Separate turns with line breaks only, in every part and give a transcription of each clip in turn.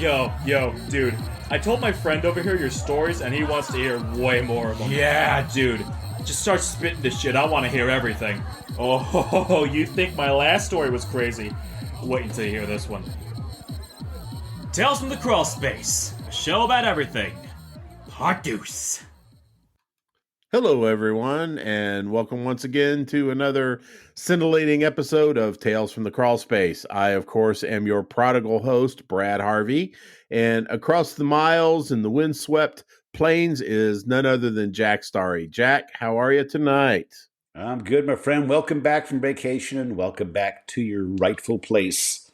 Yo, dude. I told my friend over here your stories, and he wants to hear way more of them.
Yeah, dude. Just start spitting this shit. I want to hear everything.
Oh, you think my last story was crazy? Wait until you hear this one.
Tales from the Crawl Space, a show about everything. Part Deuce.
Hello, everyone, and welcome once again to another scintillating episode of Tales from the Crawl Space. I, of course, am your prodigal host, Brad Harvey, and across the miles in the windswept plains is none other than Jack Starry. Jack, how are you tonight?
I'm good, my friend. Welcome back from vacation, and welcome back to your rightful place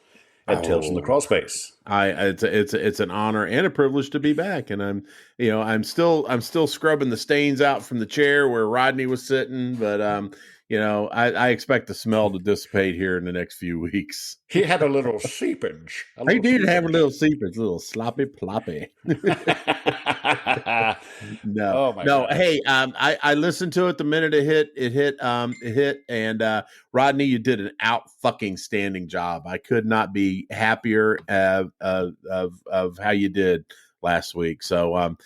at Tales from the Crawl Space.
It's an honor and a privilege to be back, and I'm still scrubbing the stains out from the chair where Rodney was sitting, but I expect the smell to dissipate here in the next few weeks.
He had a little seepage.
He did have a little seepage, a little sloppy ploppy. No. Hey, I listened to it the minute it hit, and Rodney, you did an out fucking standing job. I could not be happier of how you did last week. So,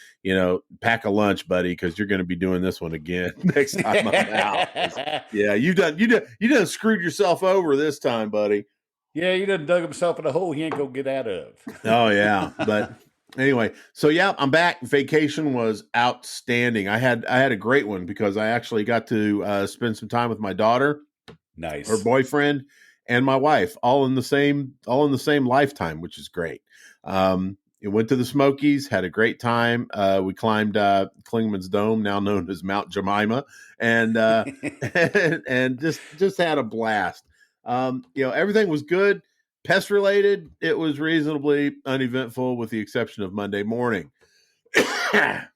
pack a lunch, buddy, because you're going to be doing this one again next time I'm out. Yeah, you done screwed yourself over this time, buddy.
Yeah, you done dug himself in a hole he ain't gonna get out of.
Oh yeah, but anyway, so yeah, I'm back. Vacation was outstanding. I had a great one because I actually got to spend some time with my daughter,
nice,
her boyfriend, and my wife, all in the same lifetime, which is great. It went to the Smokies, had a great time. We climbed Klingman's Dome, now known as Mount Jemima, and and just had a blast. Everything was good. Pest related, it was reasonably uneventful with the exception of Monday morning.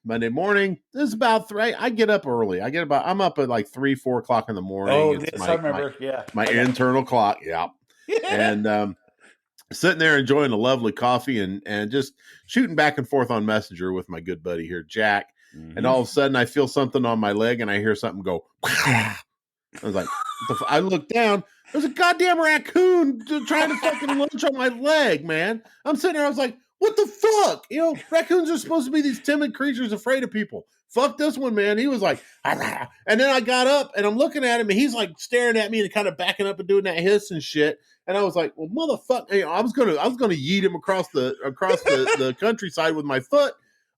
Monday morning, this is about 3. I get up early. I'm up at like 3-4 o'clock in the morning.
Oh, yes, I remember.
My internal clock. Yeah. And sitting there enjoying a lovely coffee and just shooting back and forth on Messenger with my good buddy here, Jack. Mm-hmm. And all of a sudden I feel something on my leg and I hear something go. I was like, I look down. There's a goddamn raccoon trying to fucking lunch on my leg, man. I'm sitting there. I was like, what the fuck? Raccoons are supposed to be these timid creatures afraid of people. Fuck this one, man. He was like, ah. And then I got up and I'm looking at him and he's like staring at me and kind of backing up and doing that hiss and shit. And I was like, well, motherfucker, I was gonna yeet him across the countryside with my foot.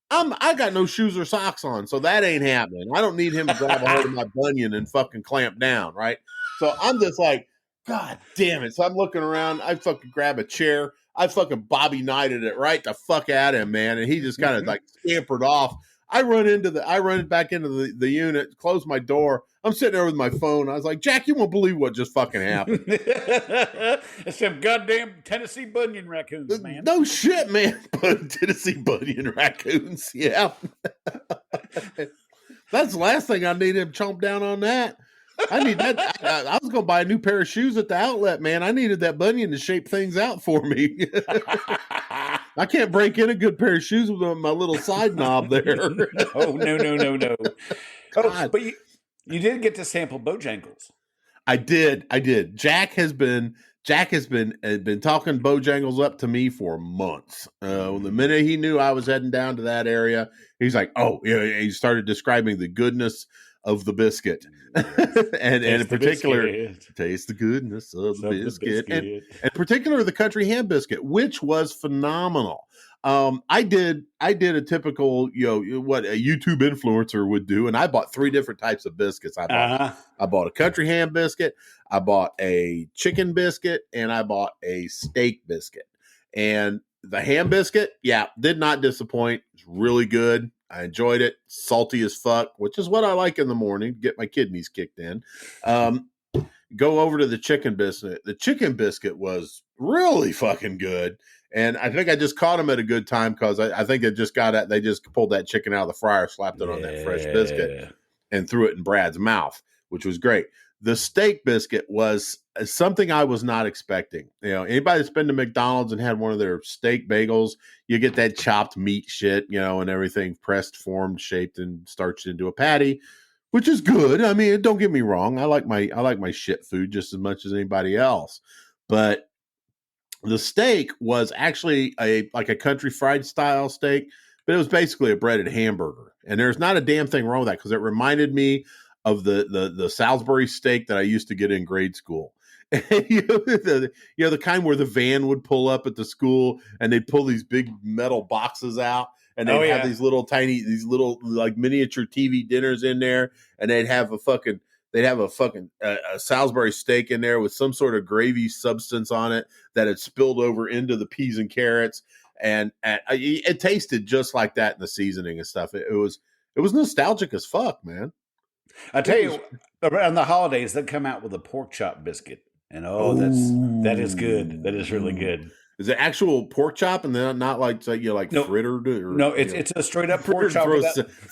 I got no shoes or socks on, so that ain't happening. I don't need him to grab a hold of my bunion and fucking clamp down, right? So I'm just like, God damn it. So I'm looking around. I fucking grab a chair. I fucking Bobby Knighted it right the fuck at him, man. And he just kind of like scampered off. I run back into the unit, close my door. I'm sitting there with my phone. I was like, Jack, you won't believe what just fucking happened.
It's them goddamn Tennessee Bunyan raccoons, man.
No shit, man. Tennessee Bunyan raccoons. Yeah. That's the last thing I need him chomp down on that. I need that. I was going to buy a new pair of shoes at the outlet, man. I needed that bunion to shape things out for me. I can't break in a good pair of shoes with my little side knob there.
No. Oh, but you did get to sample Bojangles.
I did. Jack has been talking Bojangles up to me for months. The minute he knew I was heading down to that area, he's like, "Oh, yeah." He started describing the goodness of the biscuit, and in particular, taste the goodness of the biscuit, and in particular the country ham biscuit, which was phenomenal. I did a typical, what a YouTube influencer would do, and I bought 3 different types of biscuits. I bought a country ham biscuit, I bought a chicken biscuit, and I bought a steak biscuit. And the ham biscuit, did not disappoint. It's really good. I enjoyed it. Salty as fuck, which is what I like in the morning to get my kidneys kicked in. Go over to the chicken biscuit. The chicken biscuit was really fucking good. And I think I just caught him at a good time because I think they just pulled that chicken out of the fryer, slapped it on that fresh biscuit, and threw it in Brad's mouth, which was great. The steak biscuit was something I was not expecting. Anybody that's been to McDonald's and had one of their steak bagels, you get that chopped meat shit, and everything pressed, formed, shaped, and starched into a patty, which is good. I mean, don't get me wrong. I like my shit food just as much as anybody else. But The steak was actually a country fried style steak, but it was basically a breaded hamburger. And there's not a damn thing wrong with that because it reminded me of the Salisbury steak that I used to get in grade school. The kind where the van would pull up at the school and they'd pull these big metal boxes out and they'd have these little like miniature TV dinners in there, and they'd have a fucking a Salisbury steak in there with some sort of gravy substance on it that had spilled over into the peas and carrots, and it tasted just like that in the seasoning and stuff. It was nostalgic as fuck, man.
I tell you, around the holidays, they come out with a pork chop biscuit, and that is good. That is really good.
Is it actual pork chop and then not like frittered?
No, it's a straight up pork chop.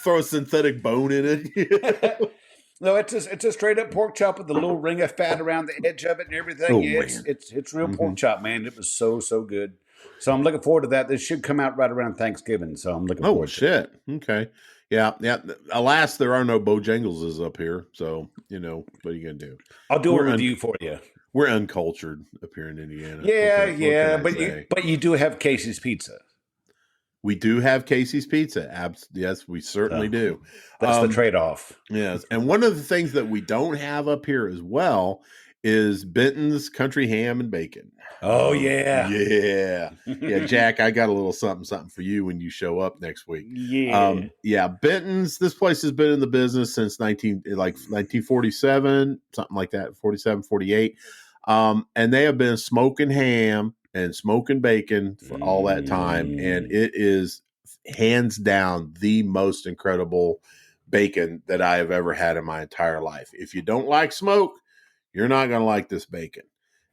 Throw a synthetic bone in it.
No, it's a straight up pork chop with a little ring of fat around the edge of it and everything.
Oh,
it's real pork chop, man. It was so good. So I'm looking forward to that. This should come out right around Thanksgiving. So I'm looking forward to it. Okay.
Yeah. Alas, there are no Bojangleses up here. So, what are you going to do?
I'll do a review for you.
We're uncultured up here in Indiana.
Yeah. But you do have Casey's Pizza.
We do have Casey's Pizza. Yes, we certainly do.
That's the trade-off.
Yes. And one of the things that we don't have up here as well is Benton's Country Ham and Bacon.
Oh, yeah.
Yeah, Jack, I got a little something for you when you show up next week.
Yeah.
Benton's, this place has been in the business since 1947, something like that, 47, 48. And they have been smoking ham and smoking bacon for all that time. And it is hands down the most incredible bacon that I have ever had in my entire life. If you don't like smoke, you're not going to like this bacon.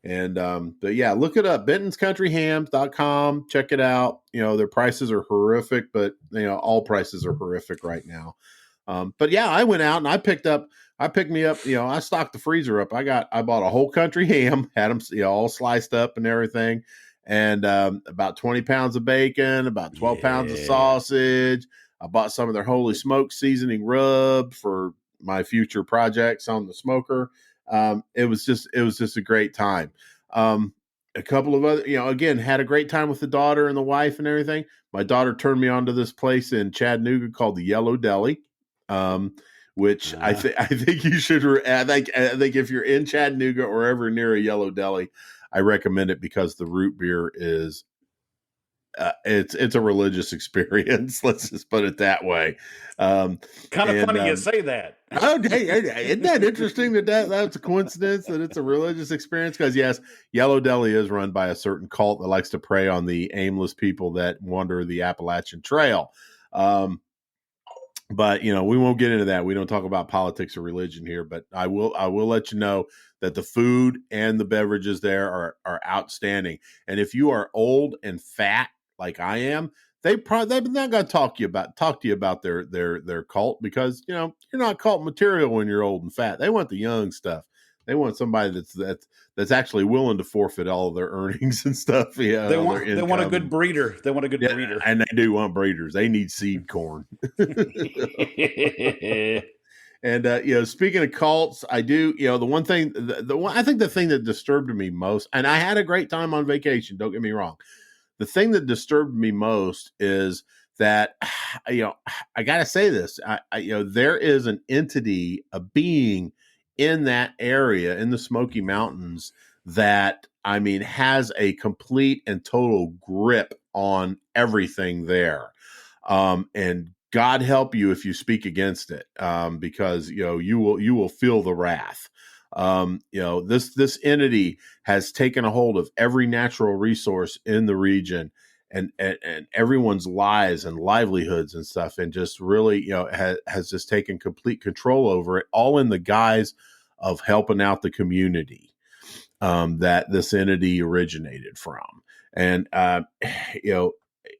And, but yeah, look it up, bentonscountryhams.com. Check it out. Their prices are horrific, but all prices are horrific right now. But yeah, I went out and I picked me up, I stocked the freezer up. I bought a whole country ham, had them, all sliced up and everything. And, about 20 pounds of bacon, about 12 pounds of sausage. I bought some of their holy smoke seasoning rub for my future projects on the smoker. It was just a great time. A couple of other, again, had a great time with the daughter and the wife and everything. My daughter turned me on to this place in Chattanooga called the Yellow Deli. Which I think you should. I think if you're in Chattanooga or ever near a Yellow Deli, I recommend it because the root beer is. It's a religious experience. Let's just put it that way.
Kind of funny you say that.
Isn't that interesting that's a coincidence that it's a religious experience? Because yes, Yellow Deli is run by a certain cult that likes to prey on the aimless people that wander the Appalachian Trail. But we won't get into that. We don't talk about politics or religion here. But I will let you know that the food and the beverages there are outstanding. And if you are old and fat like I am, they're not going to talk to you about their cult, because you're not cult material when you're old and fat. They want the young stuff. They want somebody that's actually willing to forfeit all of their earnings and stuff. Yeah,
they want a good breeder. They want a good breeder,
and they do want breeders. They need seed corn. And speaking of cults, I do. The one thing, I think the thing that disturbed me most, and I had a great time on vacation. Don't get me wrong. The thing that disturbed me most is that, I got to say this. There is an entity, a being in that area in the Smoky Mountains that, has a complete and total grip on everything there. And God help you if you speak against it, because, you will feel the wrath. This entity has taken a hold of every natural resource in the region and everyone's lives and livelihoods and stuff. And just really, has just taken complete control over it, all in the guise of helping out the community, that this entity originated from. And,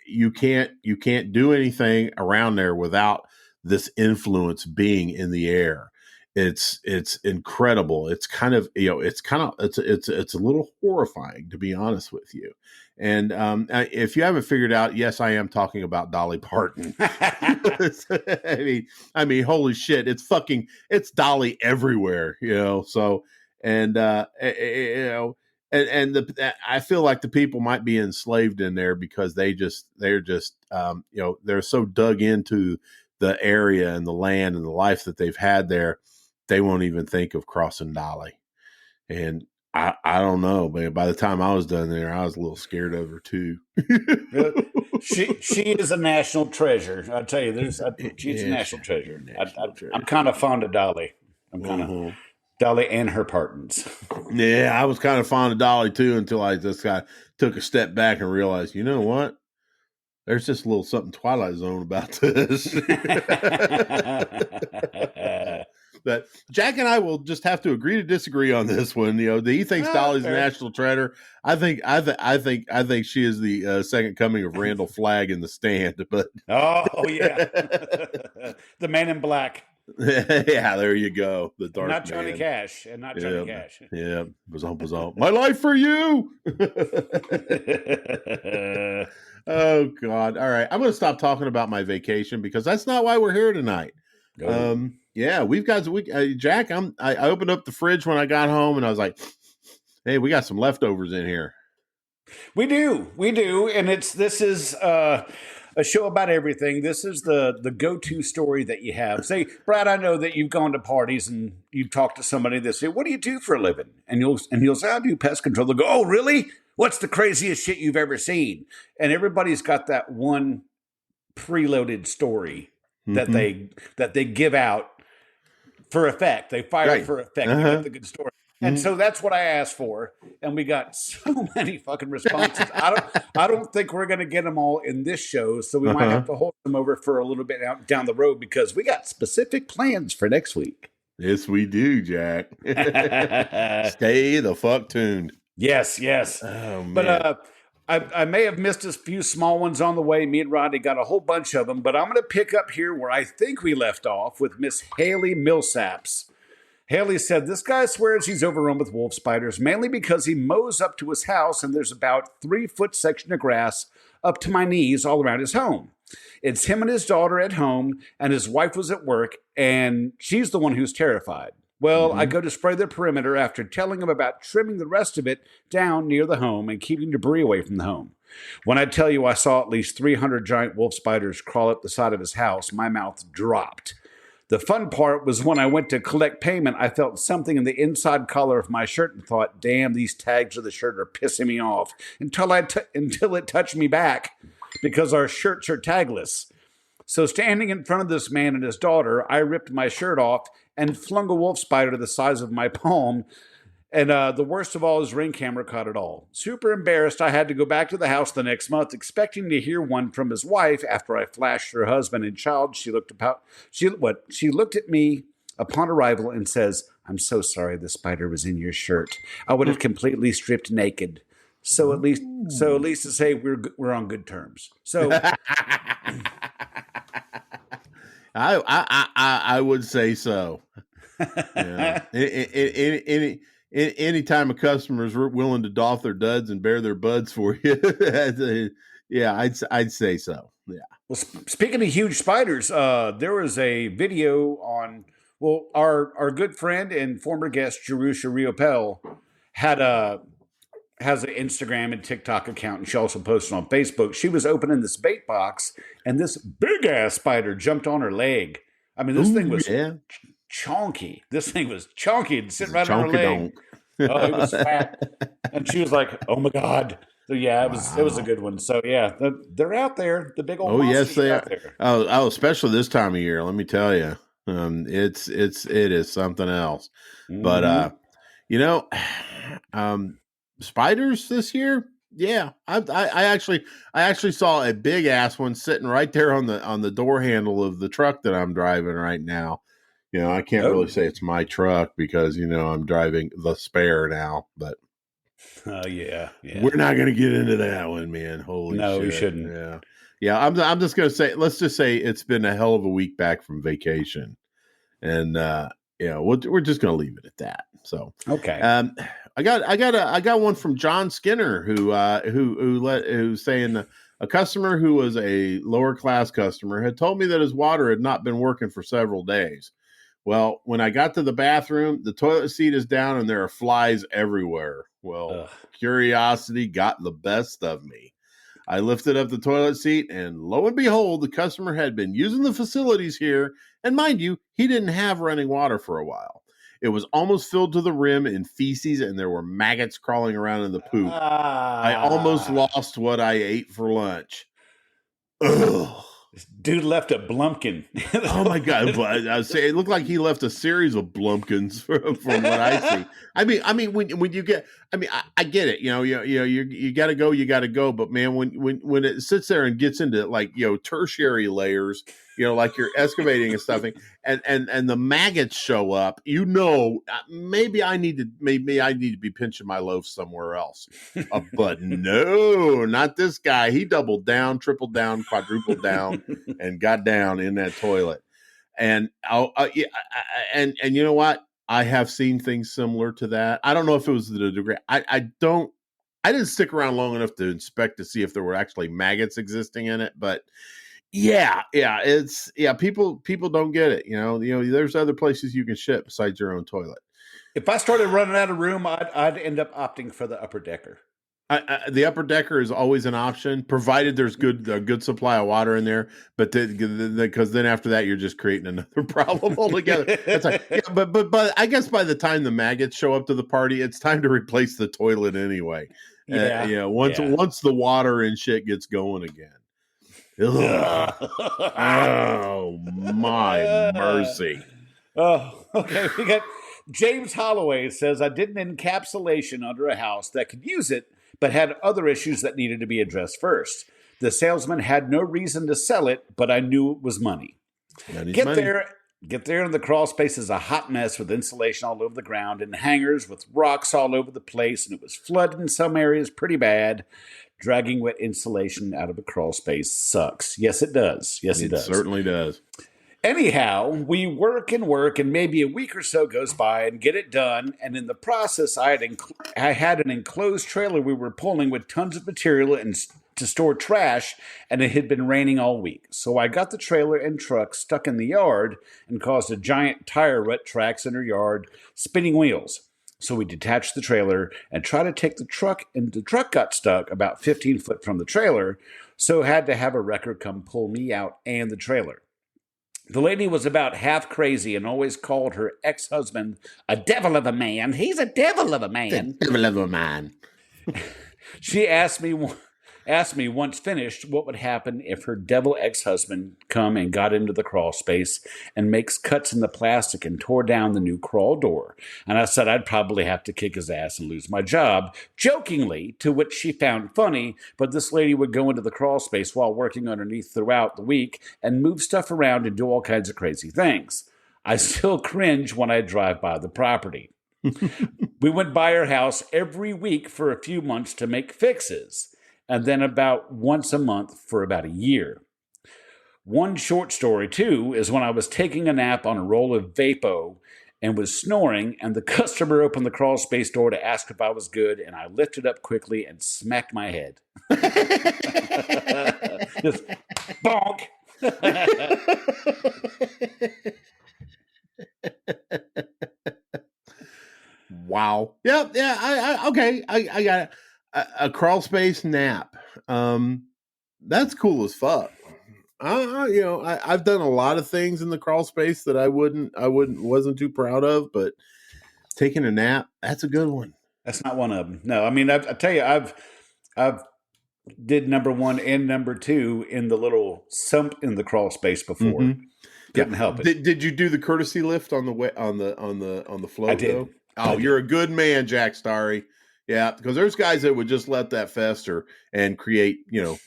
you can't do anything around there without this influence being in the air. It's incredible. It's a little horrifying, to be honest with you. And if you haven't figured out, yes, I am talking about Dolly Parton. I mean, holy shit! It's Dolly everywhere, So, and I feel like the people might be enslaved in there because they're just they're so dug into the area and the land and the life that they've had there, they won't even think of crossing Dolly. And I don't know, but by the time I was done there, I was a little scared of her too.
She is a national treasure. I tell you, she's a national treasure. I'm kind of fond of Dolly. I'm kind of Dolly and her partners.
Yeah, I was kind of fond of Dolly too until I just took a step back and realized, you know what? There's just a little something Twilight Zone about this. But Jack and I will just have to agree to disagree on this one. You know, he thinks Dolly's a national treasure. I think she is the second coming of Randall Flagg in The Stand. But
oh yeah, the Man in Black.
Yeah, there you go. The dark
not Johnny
man.
Cash, and not Johnny Cash.
Yeah, bazon. My life for you. Oh God! All right, I'm going to stop talking about my vacation because that's not why we're here tonight.
No.
Yeah, we've got Jack. I opened up the fridge when I got home, and I was like, "Hey, we got some leftovers in here."
We do, and this is a show about everything. This is the go-to story that you have. Say, Brad, I know that you've gone to parties and you've talked to somebody that say, "What do you do for a living?" And you'll say, "I do pest control." They'll go, "Oh, really? What's the craziest shit you've ever seen?" And everybody's got that one preloaded story that they give out for effect. They fire for effect to get the good story. And so that's what I asked for, and we got so many fucking responses. I don't think we're going to get them all in this show, so we might have to hold them over for a little bit down the road because we got specific plans for next week.
Yes, we do, Jack. Stay the fuck tuned.
Yes.
Oh, man.
But I may have missed a few small ones on the way. Me and Rodney got a whole bunch of them, but I'm going to pick up here where I think we left off with Miss Haley Millsaps. Haley said, "This guy swears he's overrun with wolf spiders, mainly because he mows up to his house and there's about 3-foot section of grass up to my knees all around his home. It's him and his daughter at home, and his wife was at work, and she's the one who's terrified. Well, I go to spray the perimeter after telling him about trimming the rest of it down near the home and keeping debris away from the home. When I tell you I saw at least 300 giant wolf spiders crawl up the side of his house, my mouth dropped. The fun part was when I went to collect payment, I felt something in the inside collar of my shirt and thought, damn, these tags of the shirt are pissing me off until it touched me back because our shirts are tagless. So standing in front of this man and his daughter, I ripped my shirt off and flung a wolf spider the size of my palm. And the worst of all, his Ring camera caught it all. Super embarrassed, I had to go back to the house the next month, expecting to hear one from his wife. After I flashed her husband and child, she looked at me upon arrival and says, "I'm so sorry the spider was in your shirt. I would have completely stripped naked. So at least to say we're on good terms." So
I would say so. Yeah. Anytime a customer is willing to doff their duds and bare their buds for you, yeah, I'd say so. Yeah.
Well, speaking of huge spiders, there was a video on. Well, our good friend and former guest Jerusha Riopel has an Instagram and TikTok account, and she also posted on Facebook. She was opening this bait box, and this big ass spider jumped on her leg. I mean, this thing was chonky. This thing was chonky and sitting right on her leg. Oh, it was fat. And she was like, "Oh my God." So yeah, it was a good one. So yeah, they're out there. The big old monsters are out there.
Oh, especially this time of year. Let me tell you, it is something else. But spiders this year. Yeah, I actually saw a big ass one sitting right there on the door handle of the truck that I'm driving right now. You know, I can't really say it's my truck because, I'm driving the Spare now, but
yeah.
We're not going to get into that one, man. Holy shit.
No, we shouldn't.
Yeah. I'm just going to say, let's just say it's been a hell of a week back from vacation. And, we're just going to leave it at that. So,
okay.
I got one from John Skinner who's saying a customer who was a lower class customer had told me that his water had not been working for several days. Well, when I got to the bathroom, the toilet seat is down and there are flies everywhere. Well,
Ugh.
curiosity got the best of me. I lifted up the toilet seat, and lo and behold, the customer had been using the facilities here. And mind you, he didn't have running water for a while. It was almost filled to the rim in feces, and there were maggots crawling around in the poop. I almost lost what I ate for lunch. Ugh.
This dude left a blumpkin.
Oh my God! I say it looked like he left a series of blumpkins from what I see. I mean, when you get, I get it. You got to go, But man, when it sits there and gets into like tertiary layers, like you're excavating and stuffing, and the maggots show up, maybe I need to be pinching my loaf somewhere else. But no, not this guy. He doubled down, tripled down, quadrupled down, and got down in that toilet. And and you know what? I have seen things similar to that. I don't know if it was the degree. I didn't stick around long enough to inspect to see if there were actually maggots existing in it, but people don't get it. There's other places you can shit besides your own toilet.
If I started running out of room, I'd end up opting for the upper decker.
The upper decker is always an option, provided there's a good supply of water in there. But because then after that, you're just creating another problem altogether. But I guess by the time the maggots show up to the party, it's time to replace the toilet anyway. Once the water and shit gets going again. Ugh. Oh my mercy!
Oh, okay. We got James Holloway says, I did an encapsulation under a house that could use it, but had other issues that needed to be addressed first. The salesman had no reason to sell it, but I knew it was money. Get there, and the crawl space is a hot mess with insulation all over the ground and hangers with rocks all over the place, and it was flooded in some areas pretty bad. Dragging wet insulation out of a crawl space sucks. Yes, it does. Yes, it does.
It certainly does.
Anyhow, we work, and maybe a week or so goes by and get it done. And in the process, I had an enclosed trailer we were pulling with tons of material and to store trash, and it had been raining all week. So I got the trailer and truck stuck in the yard and caused a giant tire rut tracks in her yard, spinning wheels. So we detached the trailer and tried to take the truck, and the truck got stuck about 15 foot from the trailer, so had to have a wrecker come pull me out and the trailer. The lady was about half crazy and always called her ex-husband a devil of a man. He's a devil of a man.
The devil of a man.
She asked me once finished what would happen if her devil ex-husband come and got into the crawl space and makes cuts in the plastic and tore down the new crawl door. And I said I'd probably have to kick his ass and lose my job, jokingly, to which she found funny, but this lady would go into the crawl space while working underneath throughout the week and move stuff around and do all kinds of crazy things. I still cringe when I drive by the property. We went by her house every week for a few months to make fixes, and then about once a month for about a year. One short story, too, is when I was taking a nap on a roll of Vapo and was snoring, and the customer opened the crawl space door to ask if I was good, and I lifted up quickly and smacked my head. Just bonk.
Wow. Yeah. Okay. I got it. A crawl space nap. That's cool as fuck. I've done a lot of things in the crawl space that I wasn't too proud of, but taking a nap, that's a good one.
That's not one of them. No, I mean, I tell you, I've did number one and number two in the little sump in the crawl space before.
Mm-hmm.
Couldn't help it.
Did you do the courtesy lift on the float?
I did.
Though? Oh, you're a good man, Jack Starry. Yeah, because there's guys that would just let that fester and create,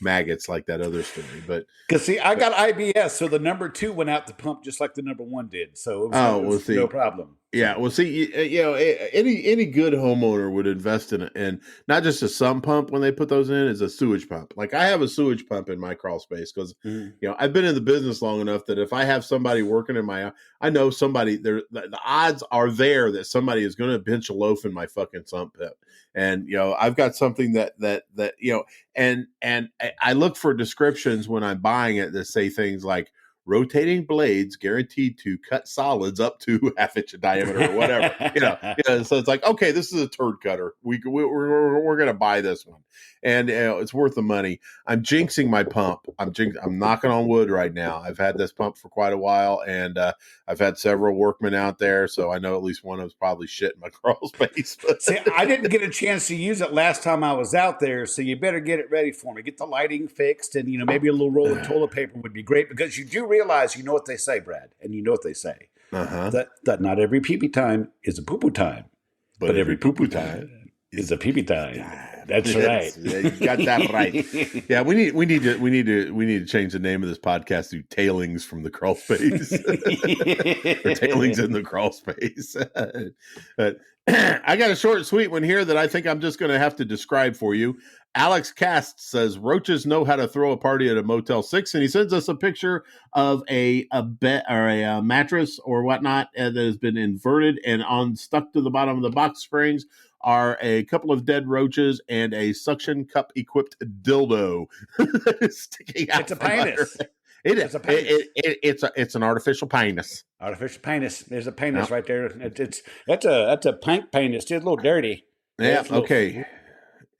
maggots like that other story. But
because see, I got IBS, so the number two went out the pump just like the number one did. So it was no problem.
Yeah, well, see, any good homeowner would invest in it, and not just a sump pump when they put those in, is a sewage pump. Like I have a sewage pump in my crawl space because I've been in the business long enough that if I have somebody working I know somebody there. The odds are there that somebody is going to pinch a loaf in my fucking sump pit, and I've got something that and I look for descriptions when I'm buying it that say things like rotating blades guaranteed to cut solids up to half-inch in diameter or whatever. So it's like, okay, this is a turd cutter. We're going to buy this one. And it's worth the money. I'm jinxing my pump. I'm knocking on wood right now. I've had this pump for quite a while, and I've had several workmen out there, so I know at least one of them's probably shit in my crawl space.
See, I didn't get a chance to use it last time I was out there, so you better get it ready for me. Get the lighting fixed, and maybe a little roll of toilet paper would be great, because you do realize, you know what they say, Brad, and you know what they say, that not every pee-pee time is a poo-poo time, but every poo-poo time is a pee-pee time. That's right.
You got that right. Yeah, we need to change the name of this podcast to Tailings from the Crawl Space. Or Tailings in the Crawl Space. But I got a short and sweet one here that I think I'm just going to have to describe for you. Alex Cast says roaches know how to throw a party at a Motel 6, and he sends us a picture of a bed or a mattress or whatnot that has been inverted, and stuck to the bottom of the box springs are a couple of dead roaches and a suction cup equipped dildo sticking out.
It's a penis.
It is. It's an artificial penis.
Artificial penis. There's a penis right there. That's a pink penis. It's a little dirty.
Yeah. Okay.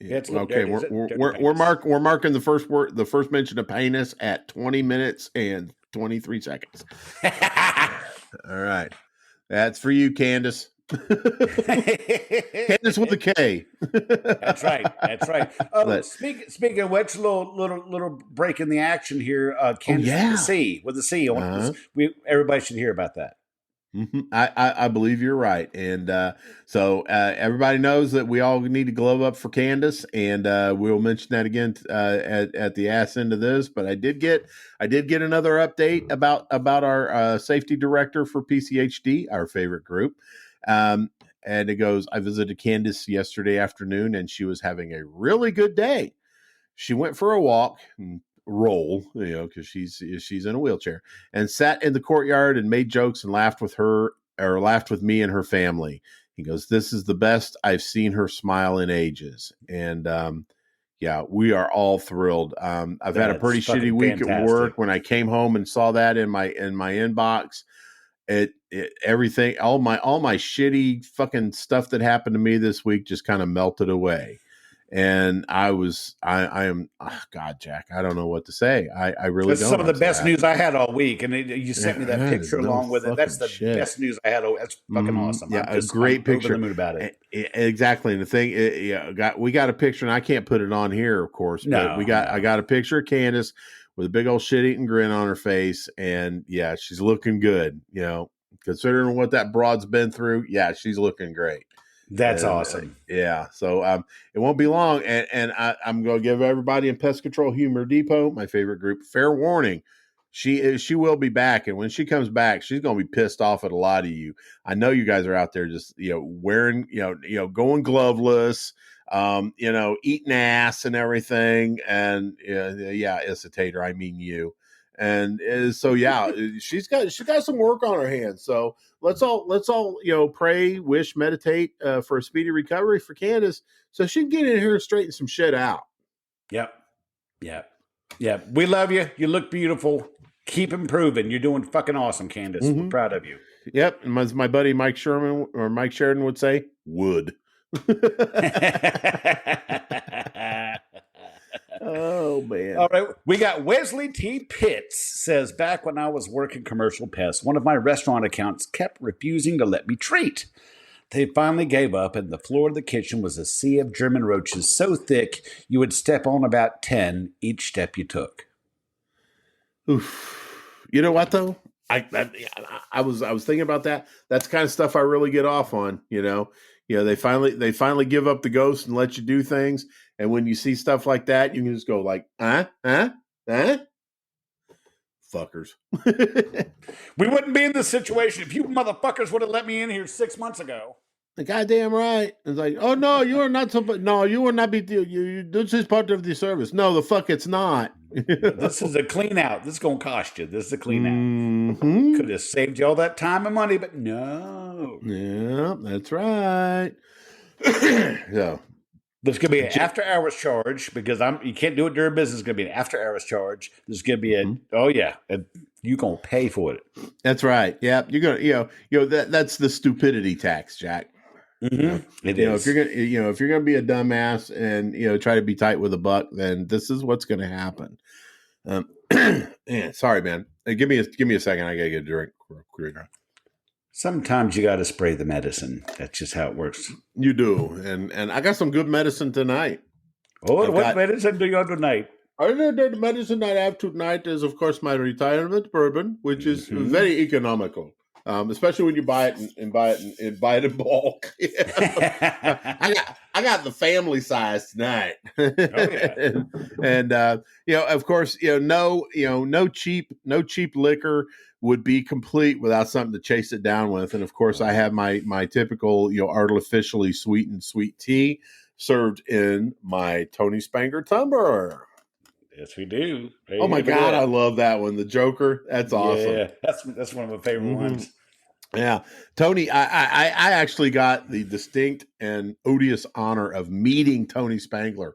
It's
okay.
Dirty.
We're marking the first mention of penis at 20 minutes and 23 seconds. All right. That's for you, Candace. Candace with a K.
That's right. Speaking of which, little break in the action here. Candace with a C. Everybody should hear about that.
Mm-hmm. I believe you're right, and so everybody knows that we all need to glove up for Candace, and we'll mention that again at the ass end of this. But I did get another update about our safety director for PCHD, our favorite group. And it goes, I visited Candace yesterday afternoon, and she was having a really good day. She went for a walk and roll, because she's in a wheelchair, and sat in the courtyard and made jokes and laughed with me and her family. He goes, this is the best I've seen her smile in ages. And we are all thrilled. I've had a pretty shitty week at work. When I came home and saw that in my inbox, everything, all my shitty fucking stuff that happened to me this week just kind of melted away. And I am, God, Jack, I don't know what to say. I really don't.
That's some of the best news I had all week. And you sent me that picture along with it. That's the best news I had. That's fucking awesome.
Yeah, a great picture.
I'm over the moon about it.
Exactly. And the thing, we got a picture, and I can't put it on here, of course, but I got a picture of Candace with a big old shit-eating grin on her face. And yeah, she's looking good, considering what that broad's been through. Yeah, she's looking great.
That's awesome.
So it won't be long. And I'm going to give everybody in Pest Control Humor Depot, my favorite group, fair warning. She will be back. And when she comes back, she's going to be pissed off at a lot of you. I know you guys are out there just, wearing, going gloveless, eating ass and everything. And Isitator, I mean you. And so, she's got some work on her hands. So let's all, pray, wish, meditate for a speedy recovery for Candace, so she can get in here and straighten some shit out.
Yep. We love you. You look beautiful. Keep improving. You're doing fucking awesome, Candace. Mm-hmm. We're proud of you.
Yep. And as my buddy Mike Sheridan would say, wood. Oh, man.
All right. We got Wesley T. Pitts says, back when I was working commercial pests, one of my restaurant accounts kept refusing to let me treat. They finally gave up, and the floor of the kitchen was a sea of German roaches so thick you would step on about 10 each step you took.
Oof. You know what, though? I was thinking about that. That's the kind of stuff I really get off on, they finally give up the ghost and let you do things. And when you see stuff like that, you can just go like, fuckers.
We wouldn't be in this situation if you motherfuckers would have let me in here 6 months ago.
The goddamn right. It's like, oh no, you are not. No, you will not be. This is part of the service. No, the fuck, it's not.
This is a clean out. This is gonna cost you. This is a clean out.
Mm-hmm.
Could have saved you all that time and money, but no.
Yeah, that's right. So.
There's going to be an after-hours charge because you can't do it during business. It's going to be an after-hours charge. There's going to be you're going to pay for it.
That's right. Yeah, you're gonna that's the stupidity tax, Jack.
It is.
If you're gonna be a dumbass and try to be tight with a buck, then this is what's gonna happen. Sorry, man. Give me a second. I gotta get a drink.
Sometimes you got to spray the medicine. That's just how it works.
You do, and I got some good medicine tonight.
Oh, what medicine do you have tonight?
The medicine I have tonight is, of course, my retirement bourbon, which is very economical, especially when you buy it and buy it in bulk. I got the family size tonight. Oh, yeah. and of course, no cheap liquor would be complete without something to chase it down with. And of course, I have my typical artificially sweetened sweet tea served in my Tony Spangler tumbler.
Yes, we do.
Oh my God, I love that one. The Joker. That's awesome.
Yeah, that's one of my favorite ones.
Yeah, Tony. I actually got the distinct and odious honor of meeting Tony Spangler.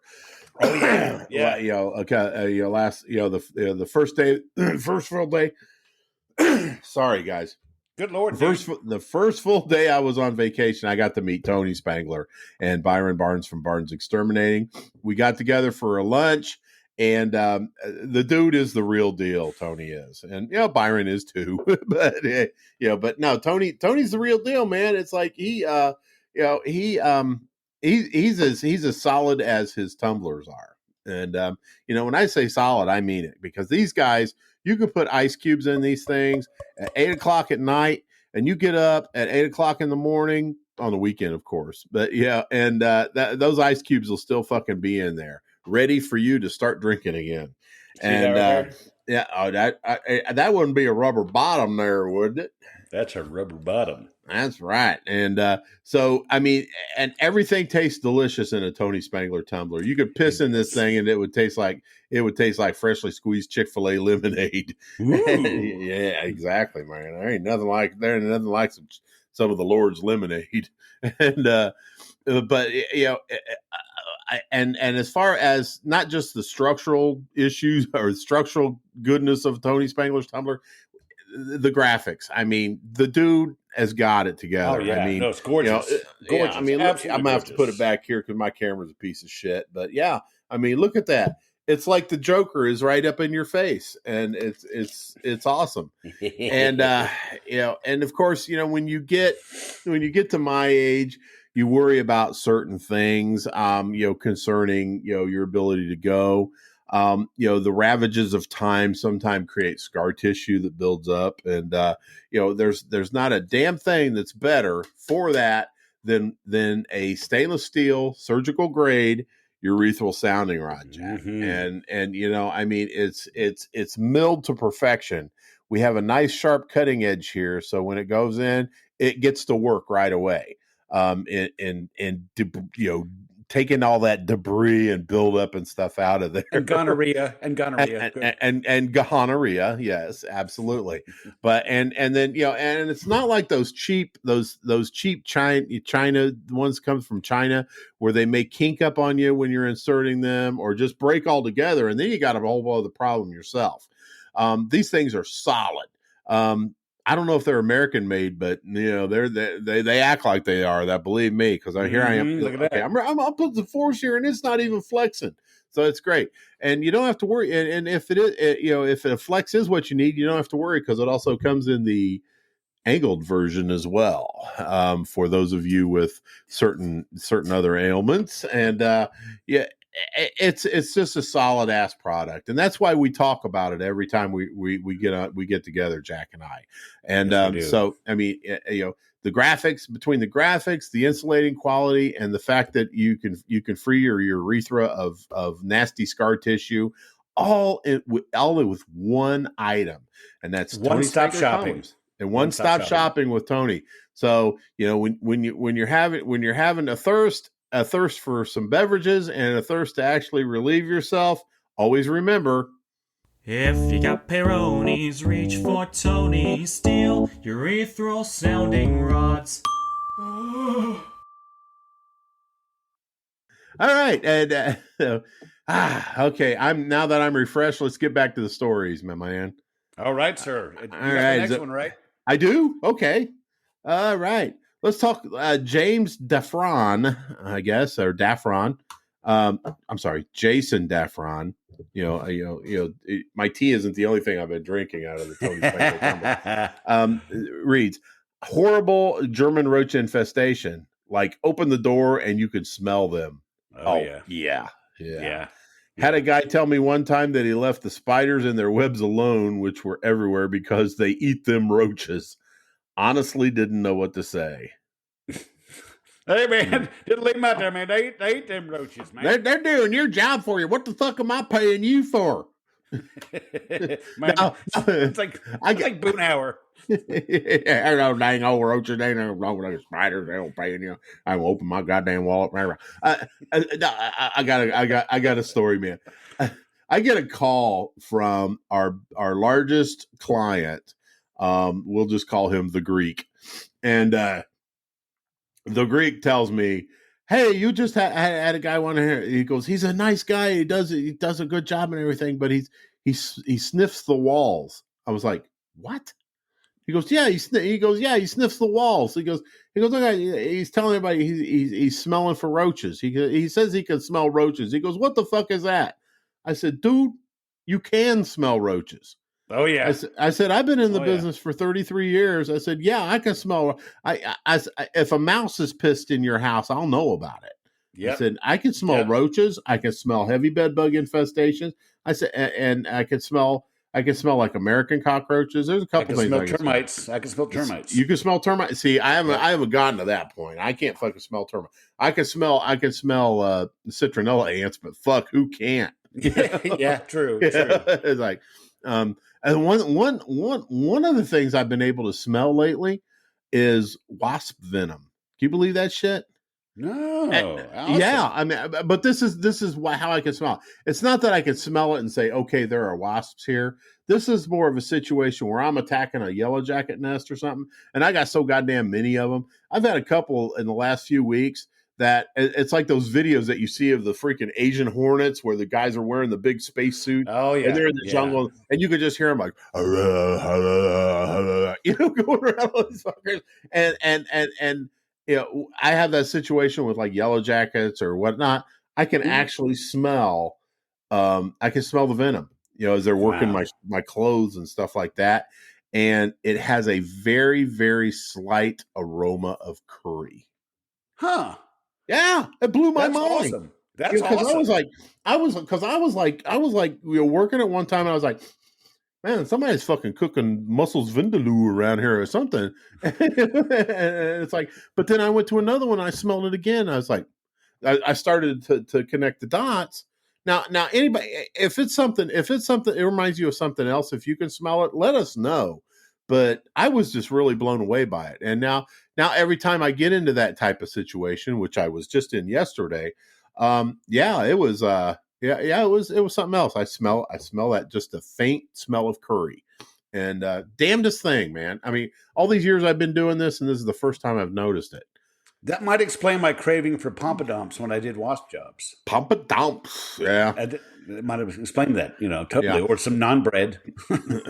Oh yeah, yeah.
The first full day. Sorry, guys.
Good Lord.
The first full day I was on vacation, I got to meet Tony Spangler and Byron Barnes from Barnes Exterminating. We got together for a lunch. And the dude is the real deal. Tony is, and Byron is too. but no, Tony's the real deal, man. It's like he's as solid as his tumblers are. And when I say solid, I mean it, because these guys, you can put ice cubes in these things at 8:00 at night, and you get up at 8:00 in the morning on the weekend, of course. But those ice cubes will still fucking be in there, ready for you to start drinking again. That wouldn't be a rubber bottom there, would it?
That's a rubber bottom.
That's right. And and everything tastes delicious in a Tony Spangler tumbler. You could piss in this thing and it would taste like freshly squeezed Chick-fil-A lemonade. Yeah, exactly, man. There ain't nothing like some of the Lord's lemonade. And as far as not just the structural issues or structural goodness of Tony Spangler's tumbler, the graphics. I mean, the dude has got it together.
Oh, yeah.
I mean,
no, it's gorgeous. Gorgeous.
I mean, look, I'm gonna have to put it back here because my camera's a piece of shit. But yeah, I mean, look at that. It's like the Joker is right up in your face, and it's awesome. And and of course, when you get to my age, you worry about certain things, concerning, your ability to go. The ravages of time sometimes create scar tissue that builds up. And, there's not a damn thing that's better for that than a stainless steel surgical grade urethral sounding rod, Jack. And I mean, it's milled to perfection. We have a nice sharp cutting edge here. So when it goes in, it gets to work right away. Taking all that debris and buildup and stuff out of there,
and gonorrhea,
and gonorrhea, yes, absolutely. But and then and it's not like those cheap China ones comes from China where they may kink up on you when you're inserting them or just break altogether, and then you got a whole other problem yourself. These things are solid. I don't know if they're American made, but they act like they are. That, believe me, because here I am.
Look at that.
I'm putting the force here, and it's not even flexing, so it's great. And you don't have to worry. And if it is, if a flex is what you need, you don't have to worry because it also comes in the angled version as well, for those of you with certain other ailments. And it's just a solid ass product, and that's why we talk about it every time we get together, Jack and I. And
yes,
so I mean, the graphics, between the graphics, the insulating quality, and the fact that you can free your urethra of nasty scar tissue, all with one item, and that's
one-stop shopping.
And one-stop shopping with Tony. So when you're having a thirst for some beverages and a thirst to actually relieve yourself, always remember,
if you got Peronis, reach for Tony. Steal urethral sounding rods.
All right, and okay. Now that I'm refreshed, let's get back to the stories, my man.
All right, sir. You
All
got
right,
the next one, right?
I do. Okay. All right. Let's talk. James Daffron, I guess, or Daffron. I'm sorry, Jason Daffron. My tea isn't the only thing I've been drinking out of the Tony Spangle. Reads horrible German roach infestation. Like open the door and you could smell them. Yeah. Had a guy tell me one time that he left the spiders and their webs alone, which were everywhere because they eat them roaches. Honestly, didn't know what to say.
Hey, man, just leave them out there, man. They eat them roaches, man.
They're doing your job for you. What the fuck am I paying you for?
Man, it's like Boonhour.
I know dang old roaches. They don't know like spiders. They don't pay you. I will open my goddamn wallet. I got a story, man. I get a call from our largest client. We'll just call him the Greek, and the Greek tells me, "Hey, you just had a guy want to hear." He goes, "He's a nice guy. He does a good job and everything, but he sniffs the walls." I was like, "What?" He goes, "Yeah." He sniffs the walls. He goes, "Look, he's telling everybody he's smelling for roaches. He says he can smell roaches." He goes, "What the fuck is that?" I said, "Dude, you can smell roaches."
Oh yeah.
I said I've been in the business for 33 years. I said, yeah, I can smell. If a mouse is pissed in your house, I'll know about it. Yep. I said I can smell roaches. I can smell heavy bed bug infestations. I said, and I can smell like American cockroaches. There's a couple things.
Termites. I can smell termites.
You can smell termites. See, I haven't gotten to that point. I can't fucking smell termites. I can smell citronella ants, but fuck, who can't?
Yeah, true.
It's like, and one of the things I've been able to smell lately is wasp venom. Can you believe that shit?
No.
Awesome. Yeah, I mean, but this is how I can smell it. It's not that I can smell it and say, okay, there are wasps here. This is more of a situation where I'm attacking a yellow jacket nest or something, and I got so goddamn many of them. I've had a couple in the last few weeks that it's like those videos that you see of the freaking Asian hornets where the guys are wearing the big space suit.
Oh yeah,
and they're in the jungle, and you could just hear them like, going around all these fuckers. And I have that situation with like yellow jackets or whatnot. I can actually smell. I can smell the venom. As they're working my clothes and stuff like that, and it has a very, very slight aroma of curry.
Huh.
Yeah, it blew my mind.
Awesome. That's awesome.
I was like, working at one time, and I was like, man, somebody's fucking cooking mussels vindaloo around here or something. And it's like, but then I went to another one, and I smelled it again. I was like, I started to connect the dots. Now, anybody, if it's something, it reminds you of something else. If you can smell it, let us know. But I was just really blown away by it. And now every time I get into that type of situation, which I was just in yesterday, it was something else. I smell that, just a faint smell of curry, and damnedest thing, man. I mean, all these years I've been doing this, and this is the first time I've noticed it.
That might explain my craving for pompadumps when I did wasp jobs.
Pompadumps, yeah.
It might have explained that, totally. Yeah. Or some naan bread.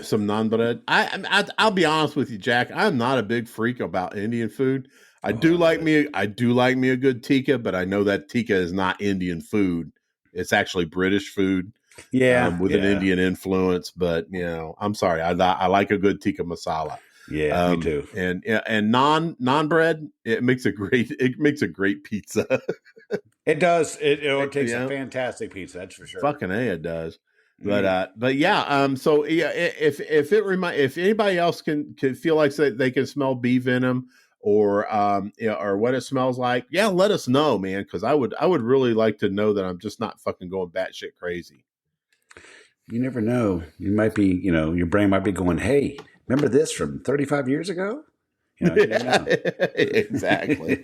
Some naan bread. I'll be honest with you, Jack. I'm not a big freak about Indian food. I do like me a good tikka, but I know that tikka is not Indian food. It's actually British food.
Yeah,
with an Indian influence. But I'm sorry. I like a good tikka masala.
Yeah, me too.
And naan bread, it makes a great pizza.
It does. It takes a fantastic pizza. That's for sure.
Fucking A, it does. But yeah. So yeah, if anybody else can feel like they can smell bee venom or or what it smells like, yeah, let us know, man. Because I would really like to know that I'm just not fucking going batshit crazy.
You never know. You might be, your brain might be going, hey, remember this from 35 years ago?
Exactly.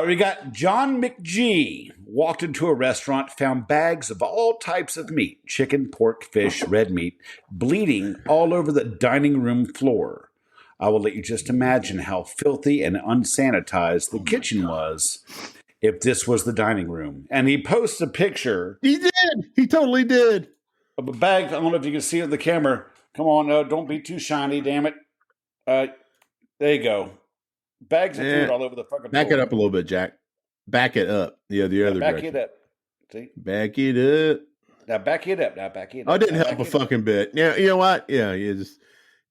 We got John McGee walked into a restaurant, found bags of all types of meat, chicken, pork, fish, red meat, bleeding all over the dining room floor. I will let you just imagine how filthy and unsanitized the kitchen was. if this was the dining room. And he posts a picture.
He did. He totally did.
Of a bag. I don't know if you can see it in the camera. Come on, don't be too shiny, damn it. There you go. Bags of food all over the fucking
Back
floor.
it up a little bit, Jack. Back it up. Yeah, the other
back
direction.
it up. See?
Back it up.
Now back it up. Now back it up.
Oh, it didn't
now
help a
back it up.
fucking bit. Yeah, you know what? Yeah, you just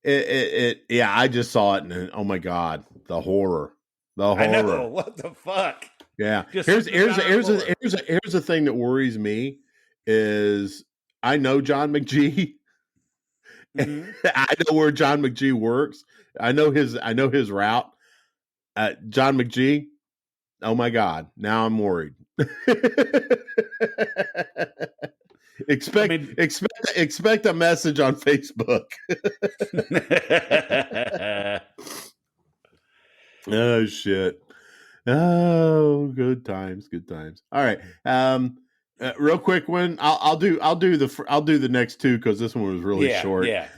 yeah, I just saw it and oh my god, the horror. The horror.
I know. What the fuck?
Yeah.
Just
Here's
the
the thing that worries me is I know John McGee.
Mm-hmm.
I know where John McGee works. I know his route. John McGee. Oh my god! Now I'm worried. Expect a message on Facebook. Oh shit! Oh, good times. All right. Real quick one. I'll do the next two because this one was really short.
Yeah.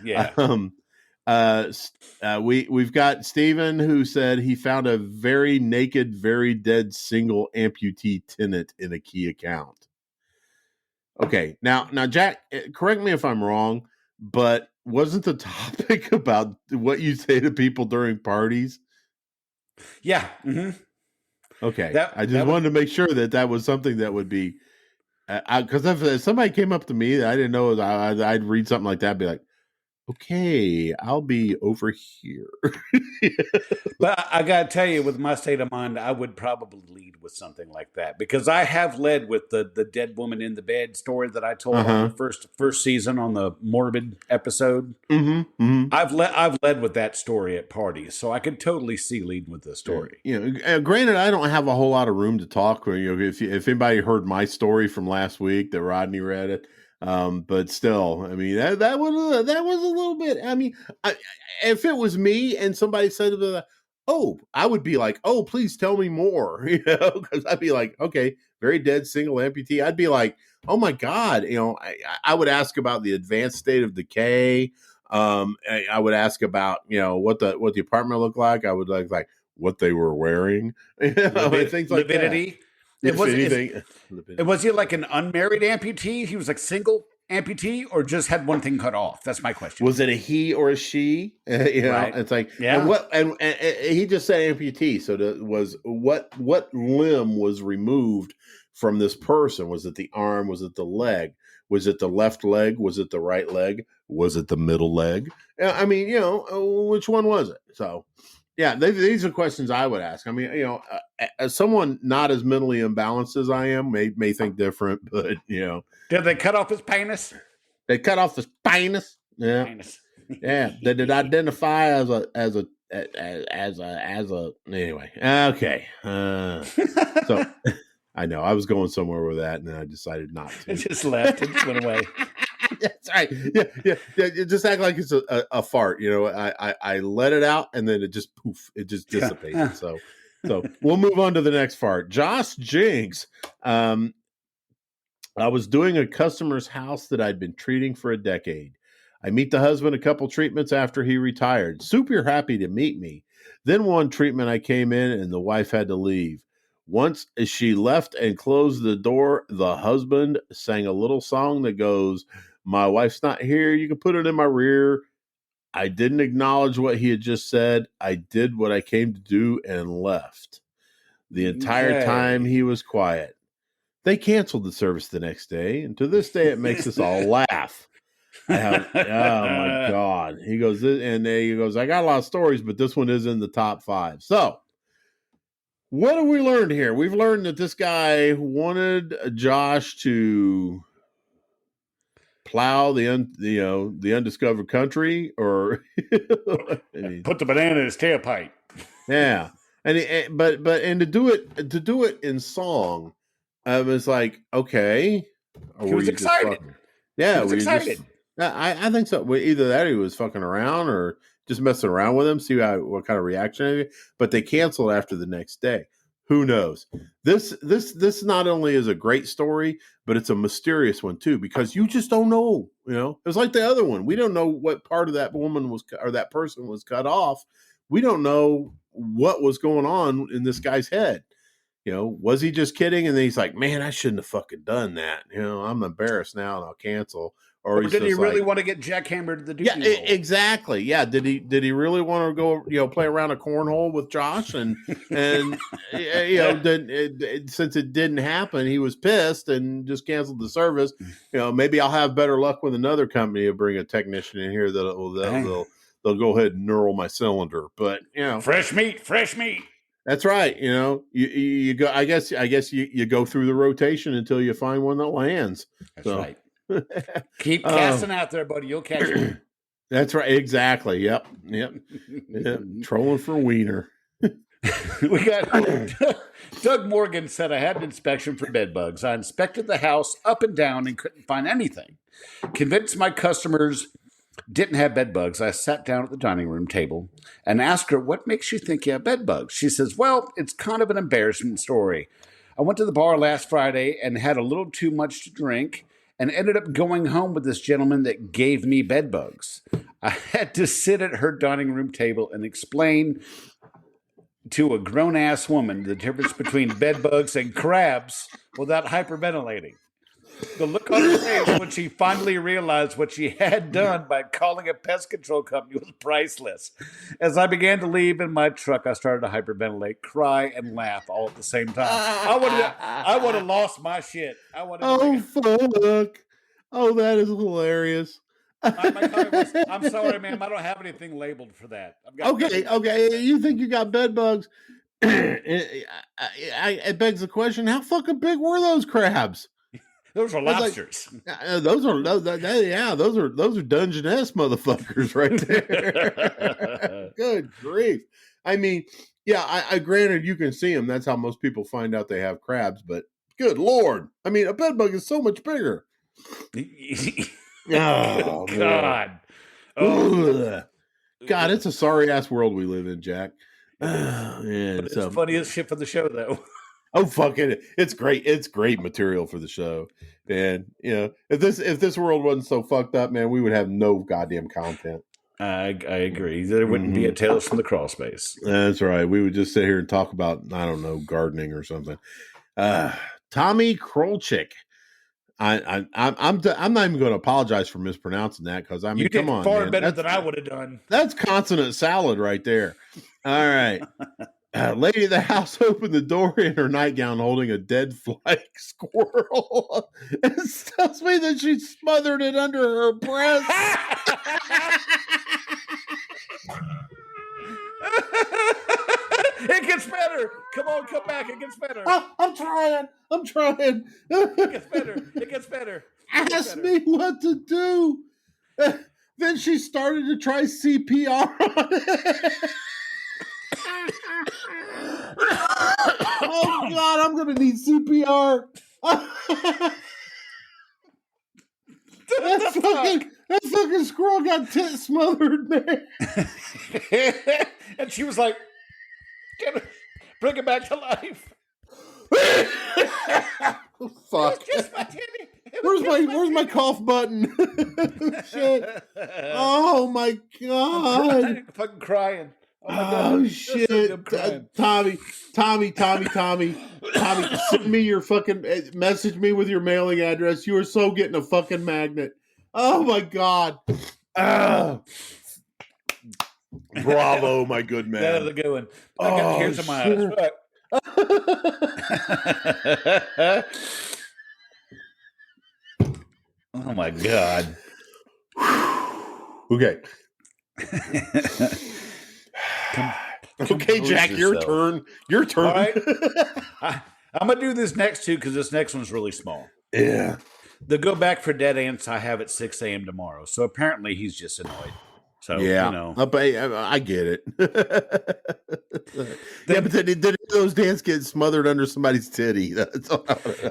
We've got Steven who said he found a very naked, very dead single amputee tenant in a key account. Okay, now Jack, correct me if I'm wrong, but wasn't the topic about what you say to people during parties?
Yeah. Mm-hmm.
Okay, I just wanted to make sure that was something that would be because if somebody came up to me that I didn't know, I'd read something like that, and be like, okay, I'll be over here.
But I got to tell you, with my state of mind, I would probably lead with something like that because I have led with the dead woman in the bed story that I told on the first season on the morbid episode.
Mm-hmm, mm-hmm.
I've led with that story at parties, so I could totally see leading with this story.
Granted, I don't have a whole lot of room to talk. If anybody heard my story from last week that Rodney read it. But still, I mean, that was a little bit. I mean, if it was me and somebody said to me, "Oh," I would be like, "Oh, please tell me more," because I'd be like, "Okay, very dead single amputee." I'd be like, "Oh my god," I would ask about the advanced state of decay. I would ask about what the apartment looked like. I would like what they were wearing, things like
lividity.
that. If anything,
was he like an unmarried amputee? He was like single amputee, or just had one thing cut off? That's my question.
Was it a he or a she?
Right.
It's like,
yeah.
And he just said amputee. So what limb was removed from this person? Was it the arm? Was it the leg? Was it the left leg? Was it the right leg? Was it the middle leg? I mean, which one was it? So. Yeah, these are questions I would ask. I mean, as someone not as mentally imbalanced as I am may think different, but
Did they cut off his penis?
They cut off his penis. Yeah,
penis.
Yeah. Did it identify as a anyway? Okay. So I know I was going somewhere with that, and then I decided not to.
It just left. It just went away.
That's right. Yeah. You just act like it's a fart. I let it out and then it just dissipated. So we'll move on to the next fart. Josh Jinx. I was doing a customer's house that I'd been treating for a decade. I meet the husband a couple treatments after he retired. Super happy to meet me. Then one treatment I came in and the wife had to leave. Once she left and closed the door, the husband sang a little song that goes, "My wife's not here. You can put it in my rear." I didn't acknowledge what he had just said. I did what I came to do and left. The entire time he was quiet. They canceled the service the next day, and to this day it makes us all laugh. Oh my God. He goes, I got a lot of stories, but this one is in the top 5. So, what have we learned here? We've learned that this guy wanted Josh to plow the undiscovered country, or
put the banana in his tailpipe.
Yeah, and to do it in song, it's like, okay,
he was excited.
Yeah,
he was excited.
I think so. Either that, or he was fucking around, or just messing around with him, see what kind of reaction. But they canceled after the next day. Who knows? This not only is a great story, but it's a mysterious one too, because you just don't know. It was like the other one. We don't know what part of that woman or that person was cut off. We don't know what was going on in this guy's head. was he just kidding? And then he's like, man, I shouldn't have fucking done that. I'm embarrassed now and I'll cancel.
Or did he really want to get jackhammered to the Deuce?
Yeah, exactly. Yeah. Did he really want to go, play around a cornhole with Josh? And then, since it didn't happen, he was pissed and just canceled the service. Maybe I'll have better luck with another company to bring a technician in here they'll go ahead and knurl my cylinder. But,
fresh meat.
That's right. You go, I guess you go through the rotation until you find one that lands.
That's right. Keep casting out there, buddy. You'll catch it.
That's right. Exactly. Yep. Trolling for wiener.
We got Doug Morgan said, I had an inspection for bed bugs. I inspected the house up and down and couldn't find anything. Convinced my customers didn't have bed bugs, I sat down at the dining room table and asked her, what makes you think you have bed bugs? She says, well, it's kind of an embarrassment story. I went to the bar last Friday and had a little too much to drink and ended up going home with this gentleman that gave me bed bugs. I had to sit at her dining room table and explain to a grown-ass woman the difference between bed bugs and crabs without hyperventilating. The look on her face when she finally realized what she had done by calling a pest control company was priceless. As I began to leave in my truck, I started to hyperventilate, cry, and laugh all at the same time. I would have lost my shit.
Fuck! Oh, that is hilarious.
My comment was, I'm sorry, ma'am. I don't have anything labeled for that.
Okay. You think you got bed bugs? It begs the question: how fucking big were those crabs?
Those are lobsters.
Those are Dungeness motherfuckers right there. Good grief! I mean, I granted you can see them. That's how most people find out they have crabs. But good Lord, I mean, a bed bug is so much bigger. Oh
God!
God, it's a sorry ass world we live in, Jack.
But it's funny as shit for the show, though.
Oh, fuck it. It's great. It's great material for the show. And, if this world wasn't so fucked up, man, we would have no goddamn content.
I agree. There wouldn't be a Tales from the Crawl Space.
That's right. We would just sit here and talk about, I don't know, gardening or something. Tommy Krolchik. I'm not even going to apologize for mispronouncing that because I mean,
you did
come on,
far
man.
better than I would have done.
That's consonant salad right there. All right. Lady of the house opened the door in her nightgown holding a dead fly squirrel and tells me that she smothered it under her breast.
It gets better. Come on, come back. It gets better.
I'm trying.
It gets better.
Ask me what to do. Then she started to try CPR on it. Oh God, I'm gonna need CPR. That fucking squirrel got smothered, man.
And she was like, bring it back to life.
Fuck. Where's my cough button? Shit. Oh my God.
I'm fucking crying.
Oh shit. Tommy, send me your fucking message me with your mailing address. You are so getting a fucking magnet. Oh my God. Bravo, my good man.
That was a good one. I got tears in my eyes. Oh my God.
Okay. Okay, Jack, your turn. Your turn.
All right. I'm going to do this next two because this next one's really small.
Yeah.
The go back for dead ants I have at 6 a.m. tomorrow. So apparently he's just annoyed. So,
yeah. I get it. Yeah, but did those ants get smothered under somebody's titty?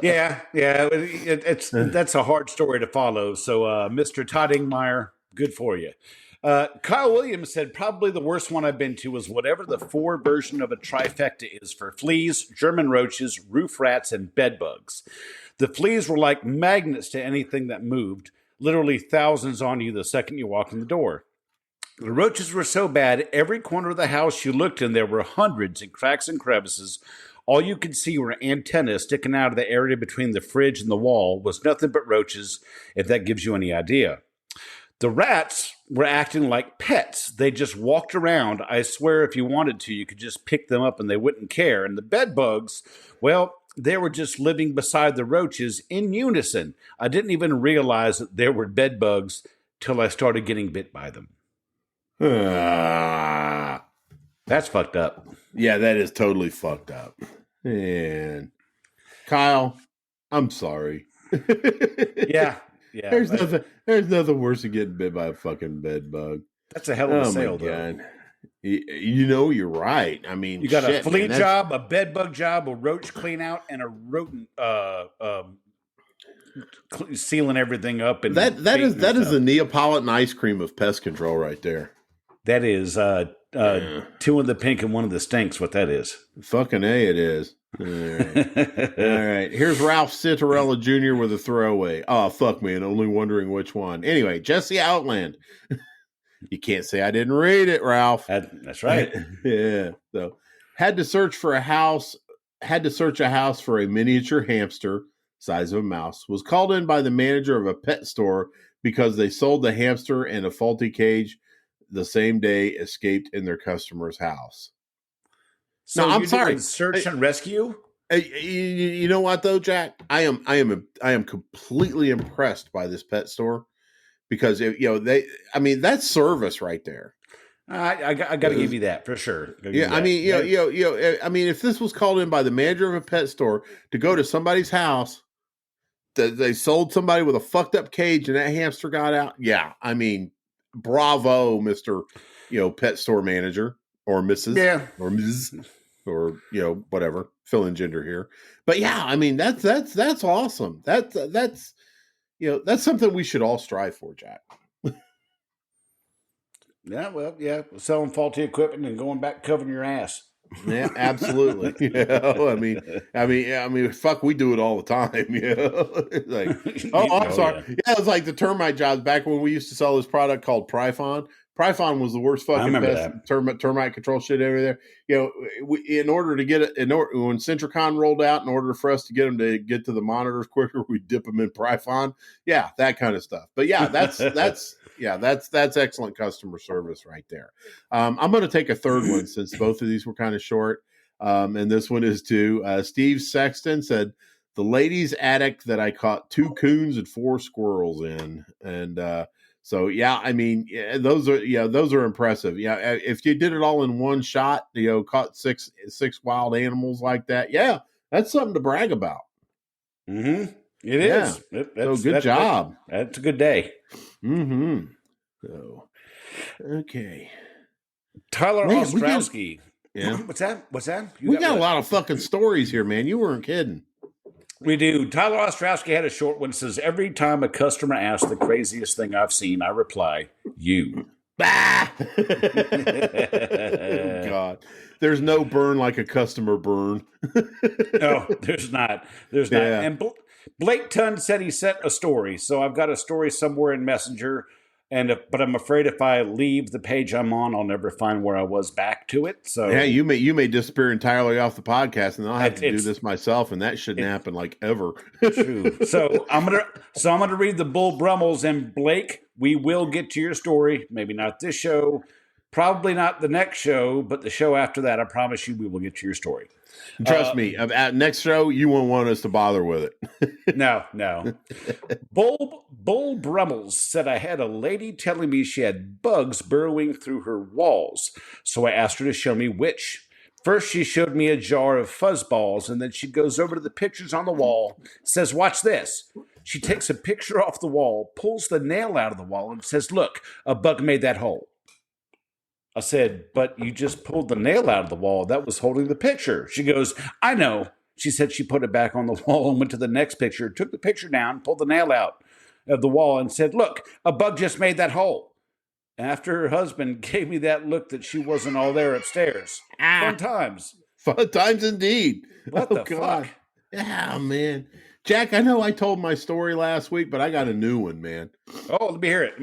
Yeah. That's a hard story to follow. So, Mr. Todd Ingmeyer, good for you. Kyle Williams said probably the worst one I've been to was whatever the 4 version of a trifecta is for fleas, German roaches, roof rats, and bed bugs. The fleas were like magnets to anything that moved, literally thousands on you the second you walked in the door. The roaches were so bad, every corner of the house you looked in, there were hundreds in cracks and crevices, All you could see were antennas sticking out of the area between the fridge and the wall. Was nothing but roaches, if that gives you any idea. The rats were acting like pets. They just walked around. I swear if you wanted to, you could just pick them up and they wouldn't care. And the bed bugs, well, they were just living beside the roaches in unison. I didn't even realize that there were bed bugs till I started getting bit by them. That's fucked up.
Yeah, that is totally fucked up. And Kyle, I'm sorry.
Yeah.
There's nothing worse than getting bit by a fucking bed bug.
That's a hell of a sale, though.
You know, you're right. I mean,
you got a flea job, a bed bug job, a roach clean out, and a rodent sealing everything up. And that
is the Neapolitan ice cream of pest control right there.
That is two in the pink and one of the stinks. What that is?
Fucking A, it is. All right. Here's Ralph Citarella Jr. with a throwaway. Oh, fuck, man. Only wondering which one. Anyway, Jesse Outland. You can't say I didn't read it, Ralph.
That's right.
Yeah. So, had to search a house for a miniature hamster, size of a mouse. Was called in by the manager of a pet store because they sold the hamster in a faulty cage the same day, escaped in their customer's house.
So no, I'm sorry. Search and rescue.
You know what though, Jack? I am completely impressed by this pet store because that's service right there.
I got to give you that for sure.
Yeah, I mean, if this was called in by the manager of a pet store to go to somebody's house, they sold somebody with a fucked up cage and that hamster got out. Yeah, I mean, bravo, Mr. Pet store manager. Or Mrs.
Yeah.
Or Ms. Or whatever, fill in gender here. But yeah, I mean that's awesome. That's something we should all strive for, Jack.
Yeah, well, yeah, selling faulty equipment and going back covering your ass.
Yeah, absolutely. I mean, fuck, we do it all the time. It's like, I'm sorry. Yeah, it's like the termite jobs back when we used to sell this product called Pryphon. Pryphon was the worst fucking pest termite control shit over there. In order to get it, when Centricon rolled out, in order for us to get them to get to the monitors quicker, we dip them in Pryphon. Yeah, that kind of stuff. But yeah, that's excellent customer service right there. I'm going to take a third one since both of these were kind of short, and this one is too. Steve Sexton said, "The ladies' attic that I caught 2 coons and 4 squirrels in," and so yeah, I mean, those are impressive. Yeah, if you did it all in one shot, caught six wild animals like that. Yeah, that's something to brag about.
Mm-hmm. It is.
So good job.
That's a good day.
Mm-hmm. So okay,
Tyler Ostrowski.
Yeah.
What's that?
We got a lot of fucking stories here, man. You weren't kidding.
We do. Tyler Ostrowski had a short one. Says, every time a customer asks the craziest thing I've seen, I reply, you.
Bah! Oh, God. There's no burn like a customer burn.
No, there's not. There's not. And Blake Tunn said he sent a story. So I've got a story somewhere in Messenger. But I'm afraid if I leave the page I'm on, I'll never find where I was back to it. So
yeah, you may disappear entirely off the podcast, and I'll have to do this myself, and that shouldn't happen like ever.
True. So I'm gonna read the Bull Brummels, and Blake, we will get to your story. Maybe not this show, probably not the next show, but the show after that. I promise you, we will get to your story.
Trust me, at next show, you won't want us to bother with it.
No. Bull Brummels said, I had a lady telling me she had bugs burrowing through her walls. So I asked her to show me which. First, she showed me a jar of fuzzballs, and then she goes over to the pictures on the wall, says, watch this. She takes a picture off the wall, pulls the nail out of the wall, and says, look, a bug made that hole. I said, but you just pulled the nail out of the wall. That was holding the picture. She goes, I know. She said she put it back on the wall and went to the next picture, took the picture down, pulled the nail out of the wall and said, look, a bug just made that hole. After her husband gave me that look that she wasn't all there upstairs. Fun times.
Fun times indeed.
What the fuck?
Yeah, man. Jack, I know I told my story last week, but I got a new one, man.
Oh, let me hear it.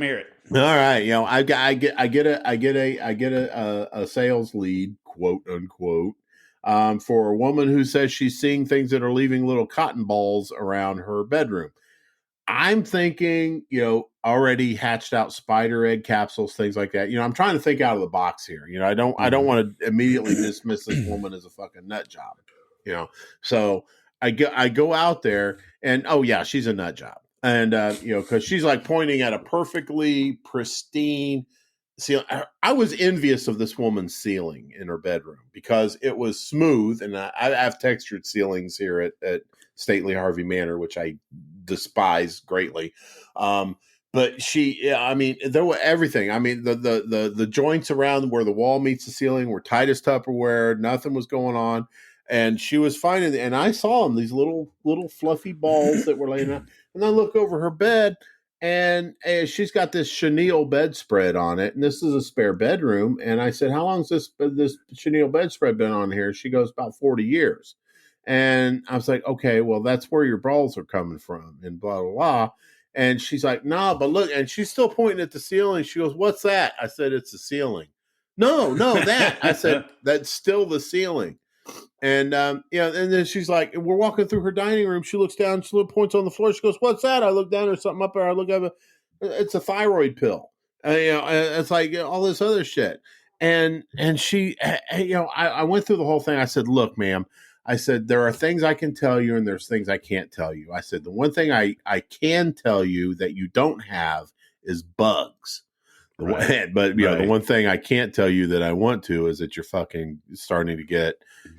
All right, I get a sales lead, quote unquote, for a woman who says she's seeing things that are leaving little cotton balls around her bedroom. I'm thinking, already hatched out spider egg capsules, things like that. I'm trying to think out of the box here. I don't want to immediately dismiss this woman as a fucking nut job. So I go out there and, oh yeah, she's a nut job. And, because she's like pointing at a perfectly pristine ceiling. I was envious of this woman's ceiling in her bedroom because it was smooth. And I have textured ceilings here at Stately Harvey Manor, which I despise greatly. But there were everything. I mean, the joints around where the wall meets the ceiling were tight as Tupperware. Nothing was going on. And she was finding, and I saw them, these little fluffy balls that were laying out. And I look over her bed, and she's got this chenille bedspread on it. And this is a spare bedroom. And I said, how long has this chenille bedspread been on here? She goes, about 40 years. And I was like, okay, well, that's where your balls are coming from, and blah, blah, blah. And she's like, nah, but look, and she's still pointing at the ceiling. She goes, what's that? I said, it's the ceiling. No, that. I said, that's still the ceiling. And, and then she's like, we're walking through her dining room. She looks down, she points on the floor. She goes, what's that? I look down, there's something up there. I look up, it's a thyroid pill. It's like all this other shit. And she, I went through the whole thing. I said, look, ma'am, I said, there are things I can tell you and there's things I can't tell you. I said, the one thing I can tell you that you don't have is bugs. Right. But the one thing I can't tell you that I want to is that you're fucking starting to get,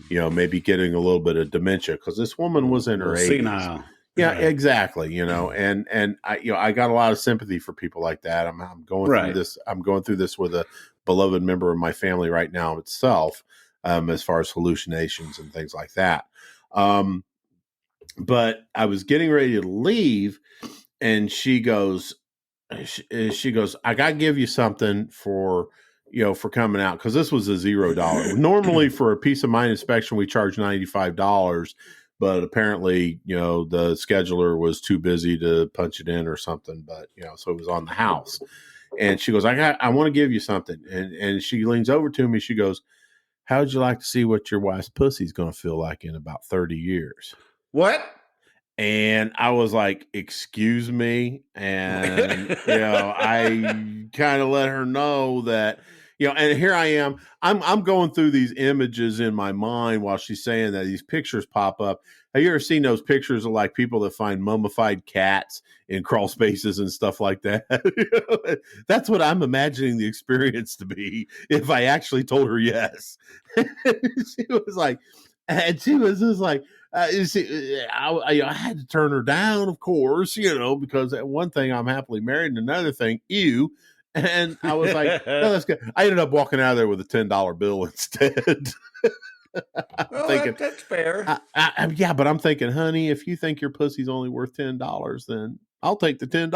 maybe getting a little bit of dementia, because this woman was in her 80s. Senile. Yeah, right. Exactly. And I got a lot of sympathy for people like that. I'm going through this. I'm going through this with a beloved member of my family right now itself, as far as hallucinations and things like that. But I was getting ready to leave, and she goes, I got to give you something for coming out, because this was a $0. Normally for a peace of mind inspection, we charge $95, but apparently, the scheduler was too busy to punch it in or something, but, so it was on the house. And she goes, I want to give you something. And she leans over to me. She goes, how'd you like to see what your wife's pussy's going to feel like in about 30 years?
What?
And I was like, excuse me. And, I kind of let her know that, and here I am. I'm going through these images in my mind while she's saying that. These pictures pop up. Have you ever seen those pictures of like people that find mummified cats in crawl spaces and stuff like that? That's what I'm imagining the experience to be if I actually told her yes. She was like, and she was just like, I had to turn her down, of course, because one thing, I'm happily married, and another thing, ew. And I was like, no, that's good. I ended up walking out of there with a $10 bill instead.
Well,
thinking,
that's fair.
Yeah, but I'm thinking, honey, if you think your pussy's only worth $10, then I'll take the $10.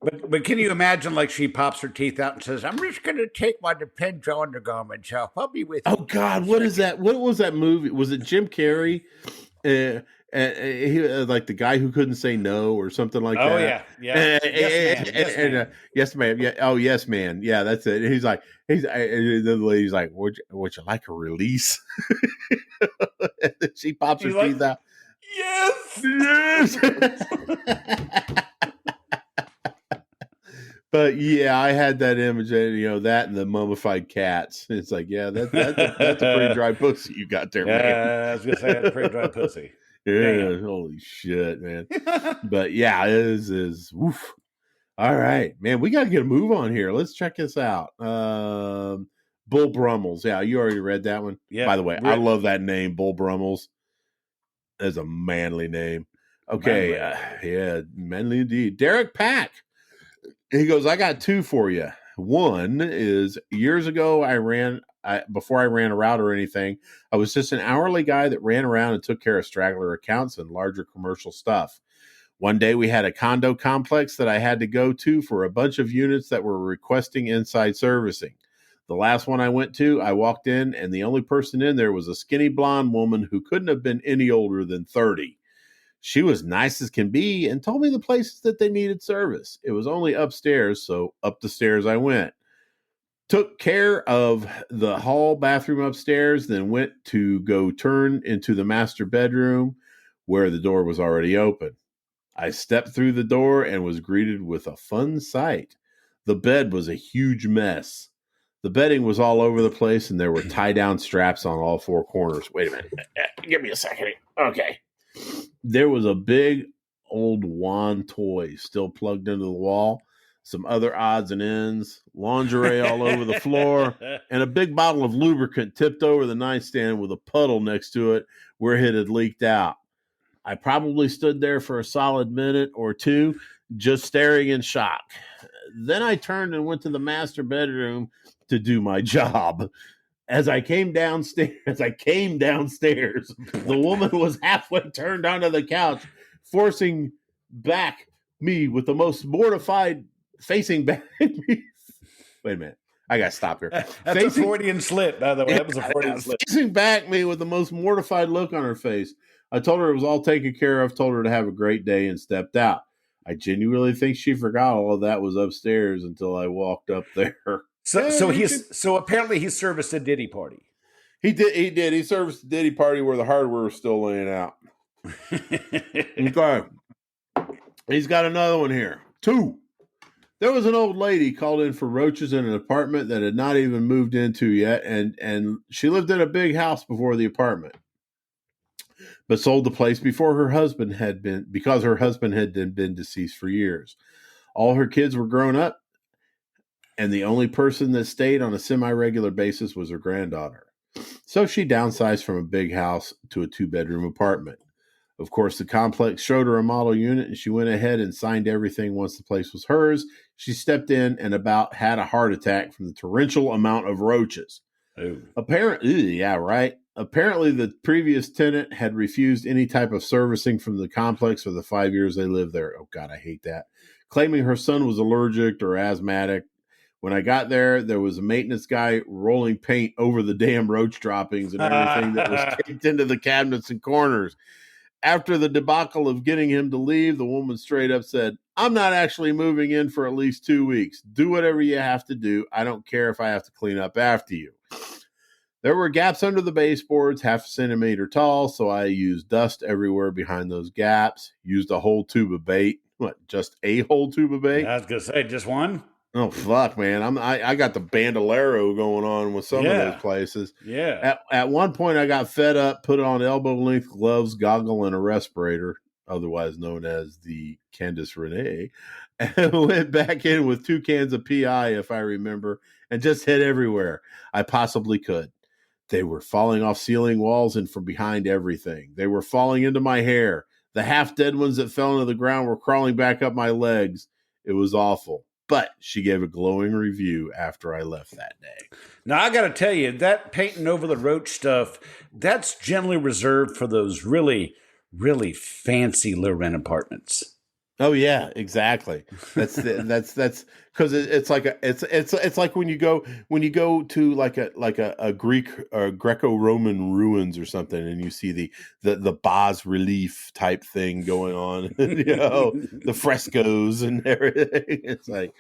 But can you imagine, like, she pops her teeth out and says, I'm just going to take my Depends undergarments off. I'll be with you.
Oh, God, what is that? What was that movie? Was it Jim Carrey? He like the guy who couldn't say no or something like that.
Oh, yeah.
Yes, ma'am. Yeah. Oh, yes, man. Yeah, that's it. And the lady's like, would you like a release? And then she pops her teeth out. Yes. But yeah, I had that image, that and the mummified cats. It's like, yeah, that's a pretty dry pussy you got there, man.
I was gonna say that's a pretty dry pussy.
Yeah, damn. Holy shit, man. But yeah, it is woof. All right, man, we got to get a move on here. Let's check this out. Bull Brummels. Yeah, you already read that one. Yeah. By the way, I love that name, Bull Brummels. That's a manly name. Okay, yeah, manly indeed. Derek Pack. He goes, I got two for you. One is, years ago, before I ran a route or anything, I was just an hourly guy that ran around and took care of straggler accounts and larger commercial stuff. One day we had a condo complex that I had to go to for a bunch of units that were requesting inside servicing. The last one I went to, I walked in, and the only person in there was a skinny blonde woman who couldn't have been any older than 30. She was nice as can be and told me the places that they needed service. It was only upstairs, so up the stairs I went. took care of the hall bathroom upstairs, then went to go turn into the master bedroom where the door was already open. I stepped through the door and was greeted with a fun sight. The bed was a huge mess. The bedding was all over the place, and there were tie-down straps on all four corners. Wait a minute. Give me a second. Okay. There was a big old wand toy still plugged into the wall, some other odds and ends, lingerie all over the floor, and a big bottle of lubricant tipped over the nightstand with a puddle next to it where it had leaked out. I probably stood there for a solid minute or two, just staring in shock. Then I turned and went to the master bedroom to do my job. As I came downstairs, the woman was halfway turned onto the couch, forcing back me with the most mortified facing back me. Wait a minute. I got to stop here.
That's a Freudian slip, by the way. That was a Freudian slip.
Facing back me with the most mortified look on her face. I told her it was all taken care of, told her to have a great day, and stepped out. I genuinely think she forgot all of that was upstairs until I walked up there.
So apparently he serviced a Diddy party.
He did. He serviced a Diddy party where the hardware was still laying out. Okay. He's got another one here. 2. There was an old lady called in for roaches in an apartment that had not even moved into yet, and she lived in a big house before the apartment, but sold the place before her husband had been deceased for years. All her kids were grown up, and the only person that stayed on a semi-regular basis was her granddaughter. So she downsized from a big house to a 2-bedroom apartment. Of course, the complex showed her a model unit, and she went ahead and signed everything once the place was hers. She stepped in and about had a heart attack from the torrential amount of roaches. Apparently, the previous tenant had refused any type of servicing from the complex for the 5 years they lived there. Oh, God, I hate that. Claiming her son was allergic or asthmatic. When I got there, there was a maintenance guy rolling paint over the damn roach droppings and everything that was kicked into the cabinets and corners. After the debacle of getting him to leave, the woman straight up said, "I'm not actually moving in for at least 2 weeks. Do whatever you have to do. I don't care if I have to clean up after you." There were gaps under the baseboards, half a centimeter tall, so I used dust everywhere behind those gaps, used a whole tube of bait. What, just a whole tube of bait?
I was going to say, just one?
Oh, fuck, man. I got the bandolero going on with some of those places.
Yeah.
At one point, I got fed up, put on elbow-length gloves, goggle, and a respirator, otherwise known as the Candice Renee, and went back in with 2 cans of PI, if I remember, and just hit everywhere I possibly could. They were falling off ceiling walls and from behind everything. They were falling into my hair. The half-dead ones that fell into the ground were crawling back up my legs. It was awful. But she gave a glowing review after I left that day.
Now, I got to tell you, that painting over the roach stuff, that's generally reserved for those really, really fancy low-rent apartments.
Oh yeah, exactly. That's because it's like when you go to like a Greek or Greco-Roman ruins or something, and you see the bas relief type thing going on, the frescoes and everything. It's like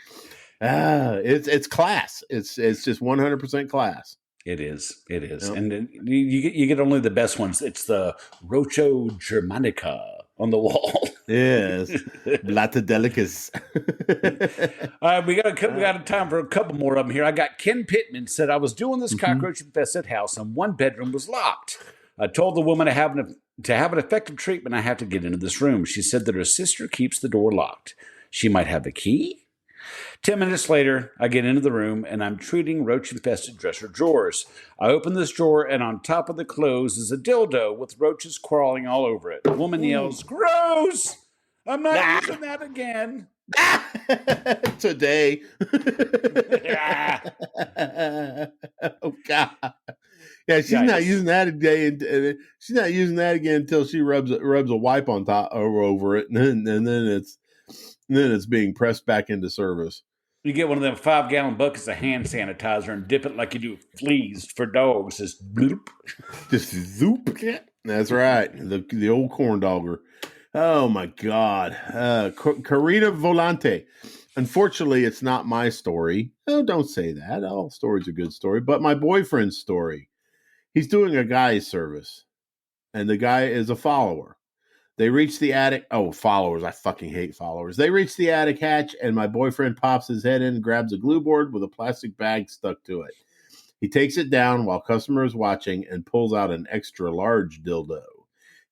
it's class. It's just 100% class.
It is, yep.
And
then you get only the best ones. It's the Rocho Germanica on the wall.
Yes, Blatta Delicus.
All right, we got time for a couple more of them here. I got Ken Pittman said, "I was doing this cockroach infested house, and one bedroom was locked. I told the woman to have an effective treatment, I have to get into this room. She said that her sister keeps the door locked. She might have a key." 10 minutes later, I get into the room, and I'm treating roach-infested dresser drawers. I open this drawer, and on top of the clothes is a dildo with roaches crawling all over it. The woman yells, "Gross! I'm not using that again."
Today. Oh, God. Yeah, she's not using that again. She's not using that again until she rubs a wipe on top or over it, and then it's being pressed back into service.
You get one of them 5-gallon buckets of hand sanitizer and dip it like you do fleas for dogs. Just bloop.
Just zoop. That's right. The old corn dogger. Oh, my God. Karina Volante. Unfortunately, it's not my story. Oh, don't say that. All stories are good story. But my boyfriend's story. He's doing a guy's service, and the guy is a follower. They reach the attic. Oh, followers. I fucking hate followers. They reach the attic hatch, and my boyfriend pops his head in and grabs a glue board with a plastic bag stuck to it. He takes it down while customer is watching and pulls out an extra large dildo.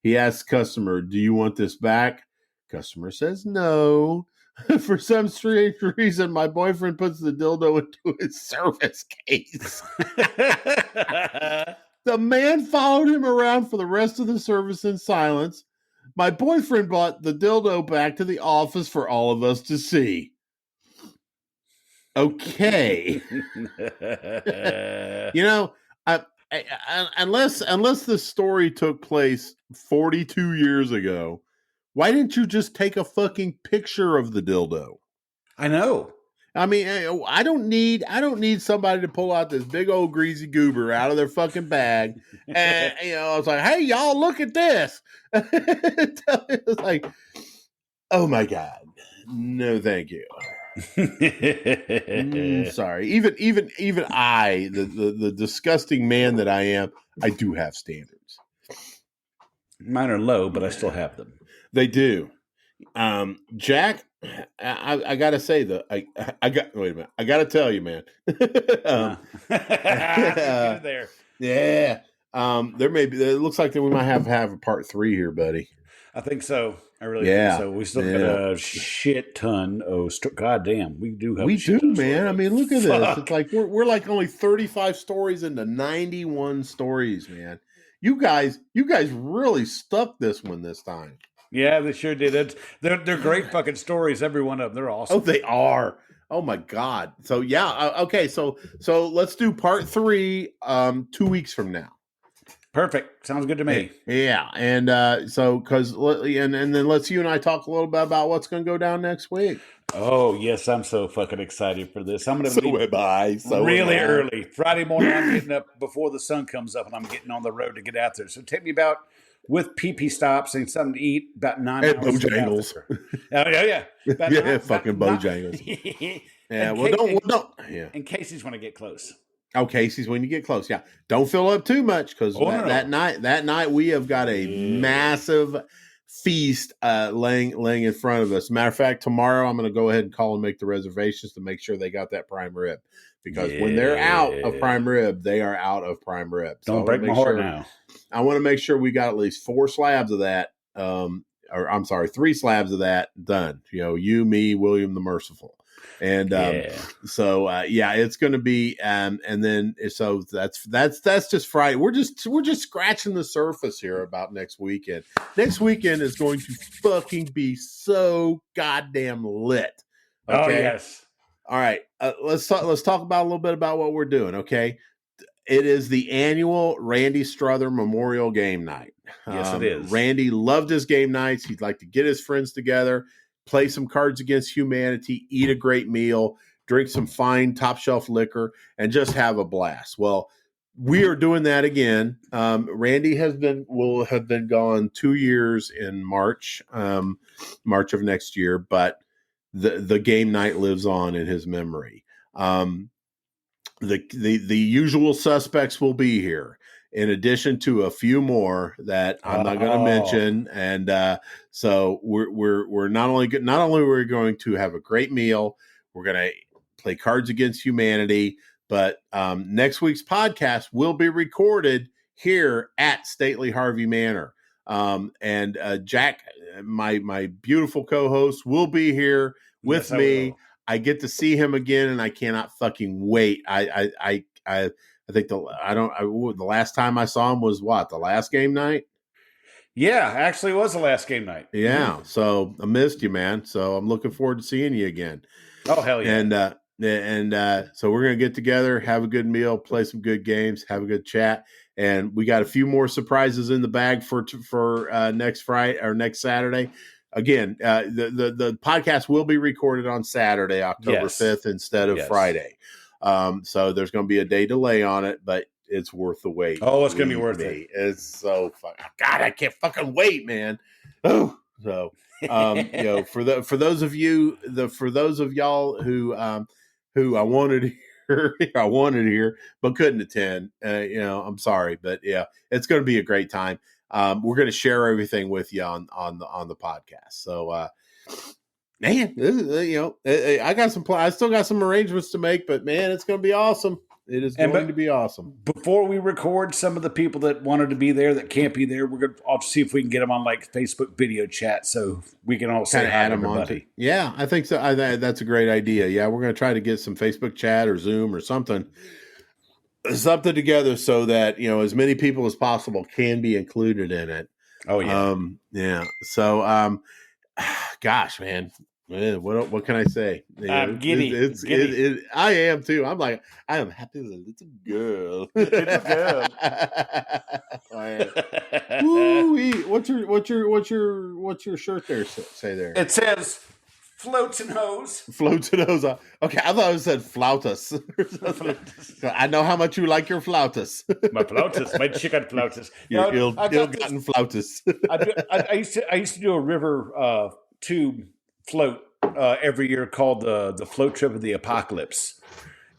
He asks customer, "Do you want this back?" Customer says no. For some strange reason, my boyfriend puts the dildo into his service case. The man followed him around for the rest of the service in silence. My boyfriend brought the dildo back to the office for all of us to see. Okay. Unless the story took place 42 years ago, why didn't you just take a fucking picture of the dildo?
I know.
I mean, I don't need somebody to pull out this big old greasy goober out of their fucking bag, and it's like, hey, y'all, look at this. It's like, oh my god, no, thank you. Sorry, even I, the disgusting man that I am, I do have standards.
Mine are low, but I still have them.
They do. Jack, I gotta say though, wait a minute. I gotta tell you, man.
There.
Yeah. There may be. It looks like that we might have a part 3 here, buddy.
I think so. I really think so. We still got a shit ton of. God damn, we do have.
We
a shit
do,
ton
man.
of
I mean, look at this. It's like we're like only 35 stories into 91 stories, man. You guys really stuck this one this time.
Yeah, they sure did. They're great fucking stories. Every one of them. They're awesome.
Oh, they are. Oh my god. So yeah. Okay. So let's do part 3. 2 weeks from now.
Perfect. Sounds good to me.
Yeah. And then let's you and I talk a little bit about what's going to go down next week.
Oh yes, I'm so fucking excited for this. I'm going to be
really
early Friday morning. I'm getting up before the sun comes up, and I'm getting on the road to get out there. So take me about. With pee stops and something to eat, about 9 hours.
Bojangles.
Yeah.
Bojangles. Yeah, don't. Yeah.
And Casey's when I get close.
Oh, Casey's when you get close. Yeah, don't fill up too much because that night we have got a massive feast laying in front of us. Matter of fact, tomorrow I'm going to go ahead and call and make the reservations to make sure they got that prime rib. Because when they're out of prime rib, they are out of prime rib. So
don't break my heart now.
I want to make sure we got at least 4 slabs of that, 3 slabs of that done. You, me, William the Merciful. And so it's going to be, and then so that's just Friday. We're just scratching the surface here about next weekend. Next weekend is going to fucking be so goddamn lit. Okay?
Oh yes.
All right, let's talk about a little bit about what we're doing. Okay, it is the annual Randy Struther Memorial Game Night.
Yes, it is.
Randy loved his game nights. He'd like to get his friends together, play some Cards Against Humanity, eat a great meal, drink some fine top shelf liquor, and just have a blast. Well, we are doing that again. Randy will have been gone 2 years in March of next year, but the game night lives on in his memory. The usual suspects will be here, in addition to a few more that I'm not going to mention. And so we're not only we're going to have a great meal, we're going to play Cards Against Humanity, but next week's podcast will be recorded here at Stately Harvey Manor. And Jack, my beautiful co-host, will be here with me. I get to see him again, and I cannot fucking wait. I think the last time I saw him was the last game night.
Yeah, actually, it was the last game night.
Yeah, so I missed you, man. So I'm looking forward to seeing you again.
Oh hell yeah!
And so we're gonna get together, have a good meal, play some good games, have a good chat, and we got a few more surprises in the bag for next Friday or next Saturday. Again, the podcast will be recorded on Saturday, October 5th, instead of Friday. So there's going to be a day delay on it, but it's worth the wait.
Oh, it's going to be worth it.
It's so fucking God, I can't fucking wait, man. Oh, So, for those of y'all who I wanted here but couldn't attend, I'm sorry, but yeah, it's going to be a great time. We're going to share everything with you on the podcast. So, man, I still got some arrangements to make, but man, it's going to be awesome. It is going to be awesome.
Before we record, some of the people that wanted to be there that can't be there, I'll see if we can get them on like Facebook video chat so we can all say hi to everybody.
Yeah, I think so. That's a great idea. Yeah, we're going to try to get some Facebook chat or Zoom or something together so that as many people as possible can be included in it.
Oh yeah,
yeah. So, gosh, man. What can I say?
I'm giddy.
I am too. I'm like, I am happy as a little girl. Woo-wee. What's your shirt there say there?
It says floats and hose.
Floats and hose. Okay, I thought it said flautas. I know how much you like your flautas.
My flautas, my chicken flautas.
Your ill-gotten flautas.
I used to do a river tube float every year called the float trip of the apocalypse,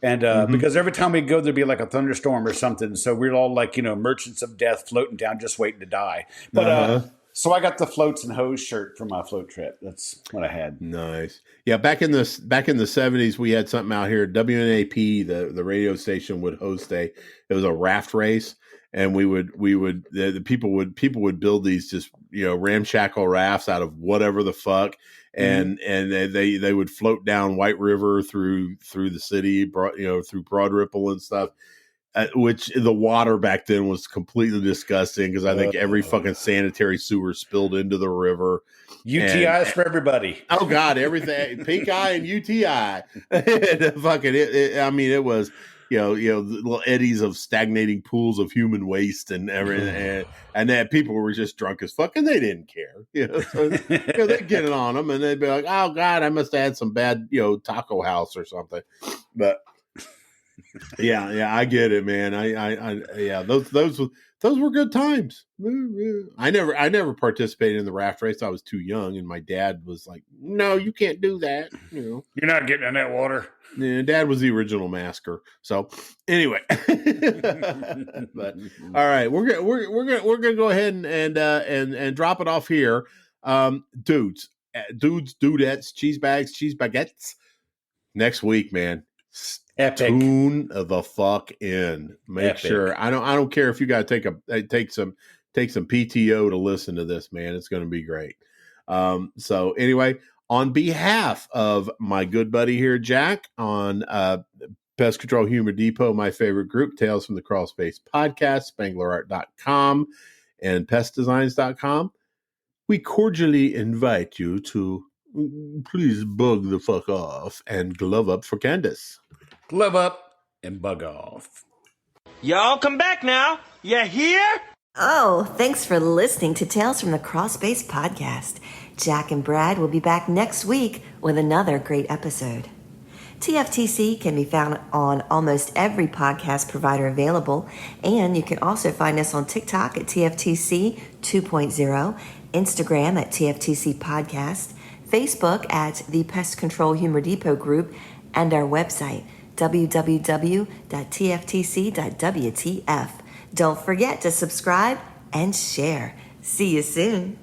and because every time we go there'd be like a thunderstorm or something, so we're all like merchants of death floating down just waiting to die. But so I got the floats and hose shirt for my float trip. That's what I had.
Nice. Yeah, back in the 70s we had something out here. WNAP, the radio station, would host it was a raft race. And the people would build these just ramshackle rafts out of whatever the fuck, and they would float down White River through the city, through Broad Ripple and stuff. Which the water back then was completely disgusting because I think every fucking sanitary sewer spilled into the river.
UTIs for everybody.
Oh God, everything pink eye and UTI. And fucking it was. Little eddies of stagnating pools of human waste and everything, and that people were just drunk as fuck, and they didn't care. So, they'd get it on them, and they'd be like, "Oh God, I must have had some bad, taco house or something." But yeah, I get it, man. Those were good times. I never participated in the raft race. I was too young, and my dad was like, "No, you can't do that.
You're not getting in that water."
Yeah, Dad was the original masker. So anyway, but all right, we're gonna go ahead and drop it off here, dudes, dudettes, cheese bags, cheese baguettes. Next week, man.
Epic.
Tune the fuck in. Make sure. I don't care if you got to take some PTO to listen to this, man. It's going to be great. So anyway. On behalf of my good buddy here, Jack, on Pest Control Humor Depot, my favorite group, Tales from the Crawl Space Podcast, SpanglerArt.com, and PestDesigns.com, we cordially invite you to please bug the fuck off and glove up for Candace.
Glove up and bug off.
Y'all come back now. You hear?
Oh, thanks for listening to Tales from the Crawl Space Podcast. Jack and Brad will be back next week with another great episode. TFTC can be found on almost every podcast provider available, and you can also find us on TikTok at TFTC 2.0, Instagram at TFTC Podcast, Facebook at the Pest Control Humor Depot Group, and our website, www.tftc.wtf. Don't forget to subscribe and share. See you soon.